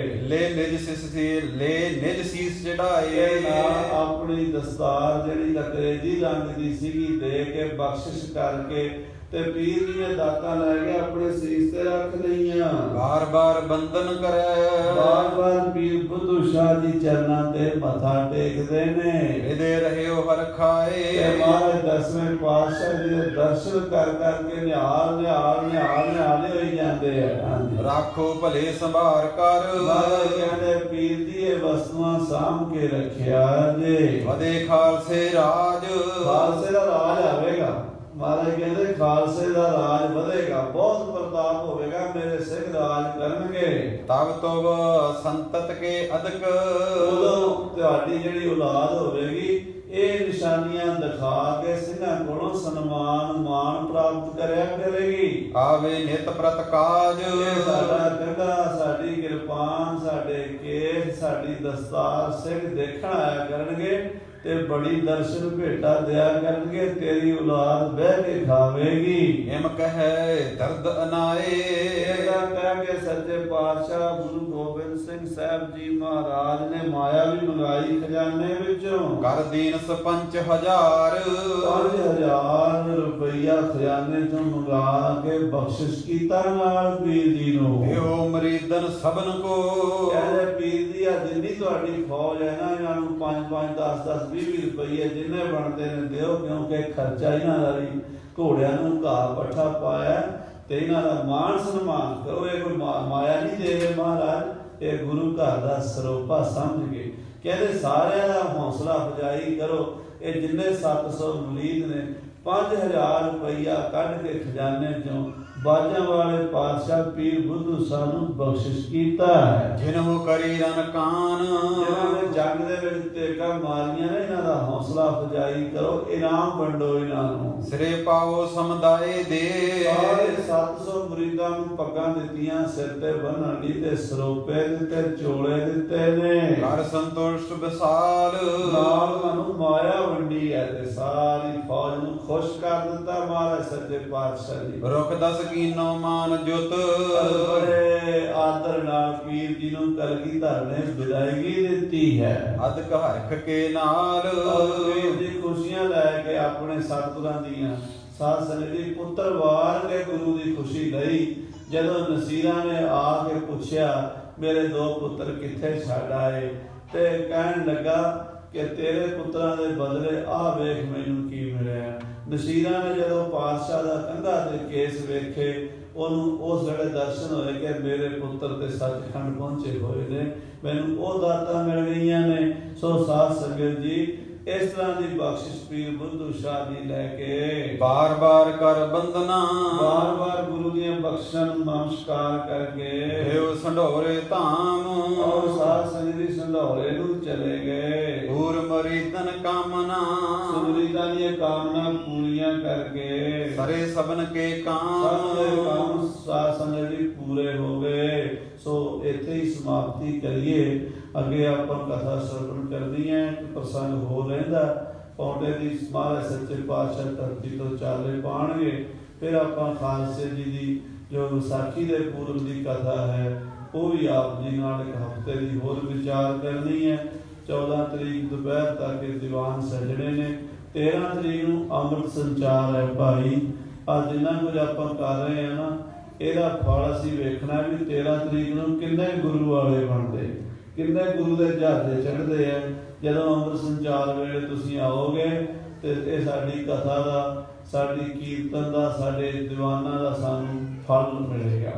ਲੈ ਨਿਜ ਸੀਸ ਚੜਾਏ। ਇਹ ਨਾਲ ਆਪਣੀ ਦਸਤਾਰ ਜਿਹੜੀ ਅੰਗਰੇਜ਼ੀ ਰੰਗ ਦੀ ਸੀਗੀ ਦੇ ਕੇ ਬਖਸ਼ਿਸ਼ ਕਰਕੇ ਤੇ ਪੀਰ ਜੀ ਨੇ ਦਾਤਾਂ ਲੈ ਕੇ ਆਪਣੇ ਸੀਸ ਤੇ ਰੱਖ ਲਈਆਂ। ਬਾਰ ਬਾਰ ਬੰਦਨ ਕਰੈ। ਬਾਰ ਬਾਰ ਪੀਰ ਬੁੱਧੂ ਸ਼ਾਹ ਜੀ ਚਰਨਾਂ ਤੇ ਮੱਥਾ ਟੇਕਦੇ ਨੇ। ਇਹਦੇ ਰਹਿਓ ਹਰ ਖਾਏ। ਤੇ ਮਹਾਰਾਜ 10ਵੇਂ ਪਾਤਸ਼ਾਹ ਜੀ ਦੇ ਦਰਸ਼ਨ ਕਰ ਕਰਕੇ ਨਿਹਾਲ ਹੋਈ ਜਾਂਦੇ ਆ। ਰਾਖੋ ਭਲੇ ਸੰਭਾਰ ਕਰ। ਮਹਾਰਾਜ ਕਹਿੰਦੇ ਪੀਰ ਜੀ ਇਹ ਵਸਤੂਆਂ ਸਾਂਭ ਕੇ ਰੱਖਿਆ ਜੇ। ਵਧੇ ਖਾਲਸੇ ਰਾਜ। ਖਾਲਸੇ ਦਾ ਰਾਜ ਆਵੇਗਾ। ਮਹਾਰਾਜ ਕਹਿੰਦੇ ਖਾਲਸੇ ਦਾ ਰਾਜ ਵਧੇਗਾ, ਬਹੁਤ ਪ੍ਰਤਾਪ ਹੋਵੇਗਾ, ਮੇਰੇ ਸਿੰਘ ਰਾਜ ਕਰਨਗੇ। ਤਬ ਤੋਬ ਸੰਤਤ ਕੇ ਅਦਕ। ਉਦੋਂ ਤੁਹਾਡੀ ਜਿਹੜੀ ਔਲਾਦ ਹੋਵੇਗੀ ਇਹ ਨਿਸ਼ਾਨੀਆਂ ਦਿਖਾ ਕੇ ਸਿੰਘਾਂ ਕੋਲੋਂ ਸਨਮਾਨ ਮਾਣ ਪ੍ਰਾਪਤ ਕਰਿਆ ਕਰੇਗੀ। ਆਵੇ ਨਿਤ ਪ੍ਰਤ ਕਾਜ। ਸਾਡਾ ਕੰਗਾ, ਸਾਡੀ ਕਿਰਪਾਨ, ਸਾਡੇ ਕੇਸ, ਸਾਡੀ ਦਸਤਾਰ ਸਿੰਘ ਦੇਖਣ ਆਇਆ ਕਰਨਗੇ ਤੇ ਬੜੀ ਦਰਸ਼ਨ ਭੇਟਾ ਦਿਆ ਕਰਨਗੇ। ਤੇਰੀ ਔਲਾਦ ਬਹਿ ਕੇ ਖਾਵੇਗੀ। ਇਮ ਕਹੈ ਦਰਦ ਅਨਾਏ। ਇਹਦਾ ਕਹਿ ਕੇ ਸੱਚੇ ਪਾਤਸ਼ਾਹ ਗੁਰੂ ਗੋਬਿੰਦ ਸਿੰਘ ਸਾਹਿਬ ਜੀ ਮਹਾਰਾਜ ਨੇ ਮਾਇਆ ਵੀ ਮੰਗਾਈ ਖਜ਼ਾਨੇ ਵਿੱਚੋਂ। ਕਰ ਦੀਨ 5000। 5000 ਰੁਪਈਆ ਖਜ਼ਾਨੇ ਚੋਂ ਮੰਗਾ ਕੇ ਬਖਸ਼ਿਸ਼ ਕੀਤਾ ਨਾਲ ਪੀਰ ਜੀ ਨੂੰ। ਇਹੋ ਮਰੀਦਨ ਸਭਨ ਕੋ। ਕਹਿੰਦੇ ਪੀਰ ਜੀ ਆ ਜਿੰਨੀ ਤੁਹਾਡੀ ਫੌਜ ਹੈ ਨਾ ਇਹਨਾਂ ਨੂੰ 5-5 10-10 20 ਰੁਪਈਏ ਜਿੰਨੇ ਬਣਦੇ ਨੇ ਦਿਓ, ਕਿਉਂਕਿ ਖਰਚਾ ਇਹਨਾਂ ਦਾ ਵੀ ਘੋੜਿਆਂ ਨੂੰ ਘਾਹ ਪੱਠਾ ਪਾਇਆ ਤੇ ਇਹਨਾਂ ਦਾ ਮਾਣ ਸਨਮਾਨ ਕਰੋ। ਇਹ ਕੋਈ ਮਾਇਆ ਨਹੀਂ ਦੇ ਰਹੇ ਮਹਾਰਾਜ, ਇਹ ਗੁਰੂ ਘਰ ਦਾ ਸਰੋਪਾ ਸਮਝ ਕੇ ਕਹਿੰਦੇ ਸਾਰਿਆਂ ਦਾ ਹੌਸਲਾ ਅਫਜ਼ਾਈ ਕਰੋ। ਇਹ ਜਿੰਨੇ 700 ਮੁਰੀਦ ਨੇ 5000 ਰੁਪਈਆ ਕੱਢ ਕੇ ਖਜ਼ਾਨੇ ਚੋਂ ਬਾਜਾਂ ਵਾਲੇ ਪਾਤਸ਼ਾਹ ਪੀਰ ਬੁੱਧੂ ਸਾਨੂੰ ਬਖਸ਼ਿਸ਼ ਕੀਤਾ ਹੈ। ਜਿਨਹੁ ਕਰੀ ਰਨ ਕਾਨ, ਜਿਨ੍ਹਾਂ ਨੇ ਜੰਗ ਦੇ ਵਿੱਚ ਤੇਗਾ ਮਾਰੀਆਂ ਨੇ, ਇਹਨਾਂ ਦਾ ਹੌਸਲਾ ਅਫਜ਼ਾਈ ਕਰੋ, ਇਨਾਮ ਵੰਡੋ ਇਹਨਾਂ ਨੂੰ। ਸਿਰੇ ਪਾਓ ਸਮੁਦਾਏ ਦੇ, ਸਾਰੇ 700 ਮੁਰੀਦਾਂ ਨੂੰ ਪੱਗਾਂ ਦਿੱਤੀਆਂ ਸਿਰ ਤੇ ਬੰਨ੍ਹਣ ਲਈ, ਤੇ ਸਰੋਪੇ ਦਿੱਤੇ, ਚੋਲੇ ਦਿੱਤੇ ਨੇ। ਕਰ ਸੰਤੁਸ਼ਟ ਵਿਸਾਲ, ਨਾਲ ਸਾਨੂੰ ਮਾਇਆ ਵੰਡੀ ਹੈ ਤੇ ਸਾਰੀ ਫੌਜ ਨੂੰ ਖੁਸ਼ ਕਰ ਦਿੱਤਾ ਮਹਾਰਾਜ ਸੱਚੇ ਪਾਤਸ਼ਾਹ ਜੀ। ਰੁਖ ਦਸ ਕੀਨੋ ਮਾਨ ਜੁਤ, ਬੜੇ ਆਦਰ ਨਾਲ ਪੀਰ ਜੀ ਨੂੰ ਕਲਗੀਧਰ ਨੇ ਵਿਦਾਇਗੀ ਦਿੱਤੀ ਹੈ। ਅਦਕ ਹਰਖ ਕੇ ਨਾਲ, ਪੀਰ ਜੀ ਖੁਸ਼ੀਆਂ ਲੈ ਕੇ ਆਪਣੇ ਸਤਿਗੁਰਾਂ ਦੀਆਂ ਸਾਧ ਸੰਗਤ ਦੀ ਪੁੱਤਰ ਵਾਰ ਕੇ ਗੁਰੂ ਦੀ ਖੁਸ਼ੀ ਲਈ। ਜਦੋਂ ਨਸੀਰਾਂ ਨੇ ਆ ਕੇ ਪੁੱਛਿਆ ਮੇਰੇ 2 ਪੁੱਤਰ ਕਿੱਥੇ ਛੱਡ ਆਏ, ਤੇ ਕਹਿਣ ਲੱਗਾ ਕਿ ਤੇਰੇ ਪੁੱਤਰਾਂ ਦੇ ਬਦਲੇ ਆਹ ਵੇਖ ਮੈਨੂੰ ਕੀ ਮਿਲਿਆ। ਨਸੀਰਾਂ ਨੇ ਜਦੋਂ ਪਾਤਸ਼ਾਹ ਦਾ ਕੰਧਾ ਤੇ ਕੇਸ ਵੇਖੇ, ਉਹਨੂੰ ਉਸ ਵੇਲੇ ਦਰਸ਼ਨ ਹੋਏ ਕਿ ਮੇਰੇ ਪੁੱਤਰ ਤੇ ਸੱਚਖੰਡ ਪਹੁੰਚੇ ਹੋਏ ਨੇ, ਮੈਨੂੰ ਉਹ ਦਾਤਾਂ ਮਿਲ ਗਈਆਂ ਨੇ। ਸੋ ਸਾਧ ਸੰਗਤ ਜੀ, ਇਸ ਤਰ੍ਹਾਂ ਦੀ ਬਖਸ਼ਿਸ਼ ਪੀਰ ਬੁੱਧੂ ਸ਼ਾਹ ਜੀ ਲੈ ਕੇ ਬਾਰ ਬਾਰ ਕਰ ਬੰਦਨਾ, ਬਾਰ ਬਾਰ ਗੁਰੂ ਦੀਆਂ ਬਖਸ਼ਾਂ ਨੂੰ ਨਮਸਕਾਰ ਕਰਕੇ ਹਿਉ ਸੰਢੋਰੇ ਧਾਮ, ਔਰ ਸਾਧ ਸੰਗਤ ਜੀ ਸੰਧੌਰੇ ਨੂੰ ਚਲੇ ਗਏ। ਪੂਰ ਮਰੀਦਨ ਕਾਮਨਾ, ਸੁਮਰੀਦਾਂ ਦੀਆਂ ਕਾਮਨਾ ਪੂਰੀਆਂ ਕਰਕੇ ਸਰੇ ਸਭਨ ਕੇ ਸਭ ਦੇ ਕਾਮ। ਕੰਮ ਸਾਧ ਸੰਗਤ ਜੀ ਪੂਰੇ ਹੋ ਗਏ। ਸੋ ਇੱਥੇ ਹੀ ਸਮਾਪਤੀ ਕਰੀਏ। ਅੱਗੇ ਆਪਾਂ ਕਥਾ ਸਰਵਣ ਕਰਨੀ ਹੈ। ਪ੍ਰਸੰਗ ਹੋ ਰਹਿੰਦਾ, ਪੌਂਡੇ ਦੀ ਮਹਾਰਾਜ ਸੱਚੇ ਪਾਤਸ਼ਾਹ ਧਰਤੀ ਤੋਂ ਚਾਲੇ ਪਾਣਗੇ। ਫਿਰ ਆਪਾਂ ਖਾਲਸੇ ਜੀ ਦੀ ਜੋ ਵਿਸਾਖੀ ਦੇ ਪੂਰਬ ਦੀ ਕਥਾ ਹੈ, ਉਹ ਵੀ ਆਪ ਜੀ ਨਾਲ ਇੱਕ ਹਫ਼ਤੇ ਦੀ ਹੋਰ ਵਿਚਾਰ ਕਰਨੀ ਹੈ। 14 ਤਰੀਕ ਦੁਪਹਿਰ ਤੱਕ ਇਹ ਦੀਵਾਨ ਸਜਣੇ ਨੇ। 13 ਤਰੀਕ ਨੂੰ ਅੰਮ੍ਰਿਤ ਸੰਚਾਰ ਹੈ ਭਾਈ। ਅੱਜ ਜਿੰਨਾ ਕੁਝ ਆਪਾਂ ਕਰ ਰਹੇ ਹਾਂ ਨਾ, ਇਹਦਾ ਫਲ ਅਸੀਂ ਵੇਖਣਾ ਵੀ 13 ਤਰੀਕ ਨੂੰ ਕਿੰਨੇ ਗੁਰੂ ਵਾਲੇ ਬਣਦੇ, ਕਿੰਨੇ ਗੁਰੂ ਦੇ ਜਹਾਜ਼ੇ ਚੜ੍ਹਦੇ ਆ। ਜਦੋਂ ਅੰਮ੍ਰਿਤ ਸੰਚਾਰ ਵੇਲੇ ਤੁਸੀਂ ਆਓਗੇ ਤੇ ਇਹ ਸਾਡੀ ਕਥਾ ਦਾ, ਸਾਡੀ ਕੀਰਤਨ ਦਾ, ਸਾਡੇ ਦੀਵਾਨਾਂ ਦਾ ਸਾਨੂੰ ਫਲ ਮਿਲੇਗਾ।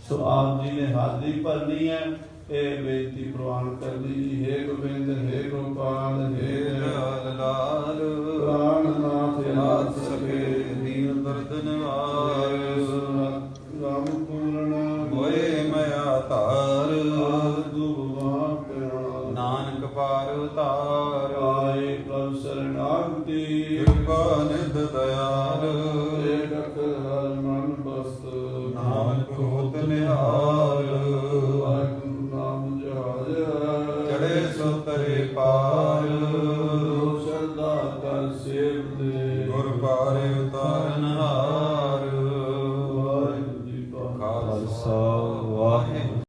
ਸੋ ਆਪ ਜੀ ਨੇ ਹਾਜ਼ਰੀ ਭਰਨੀ ਹੈ। ਇਹ ਬੇਨਤੀ ਪ੍ਰਵਾਨ ਕਰਦੀ ਜੀ। ਹੇ ਗੋਬਿੰਦ, ਹੇ ਗੋਪਾਲ, ਹੇ ਲਾਲ ਪ੍ਰਾਣਨਾਥ ਨਾਥ ਸਕੇ ਦੀਨ ਦਰਦ ਨਿਵਾਰ, ਰਾਮ ਪੂਰਨ ਹੋਏ ਮਇਆ ਧਾਰ, ਨਾਨਕ ਪਾਰ ਉਤਾਰ। ਆਏ ਪ੍ਰਭ ਸਰਨਾਗਤੀ, ਕਿਰਪਾ ਨਿਧ ਦਿਆਲ, ਏਕ ਅੱਖਰ ਹਰ ਮਨ ਬਸਤ, ਨਾਨਕ ਹੋਤ ਨਿਹਾਲ। ਵਾਹਿਗੁਰੂ ਨਾਮ ਜਹਾਜ ਚੜੇ ਸੋ ਤਰੇ ਪਾਰ, ਸ਼ਰਧਾ ਕਰ ਸੇਵ ਦੇ, ਗੁਰ ਪਾਰੇ ਉਤਾਰ।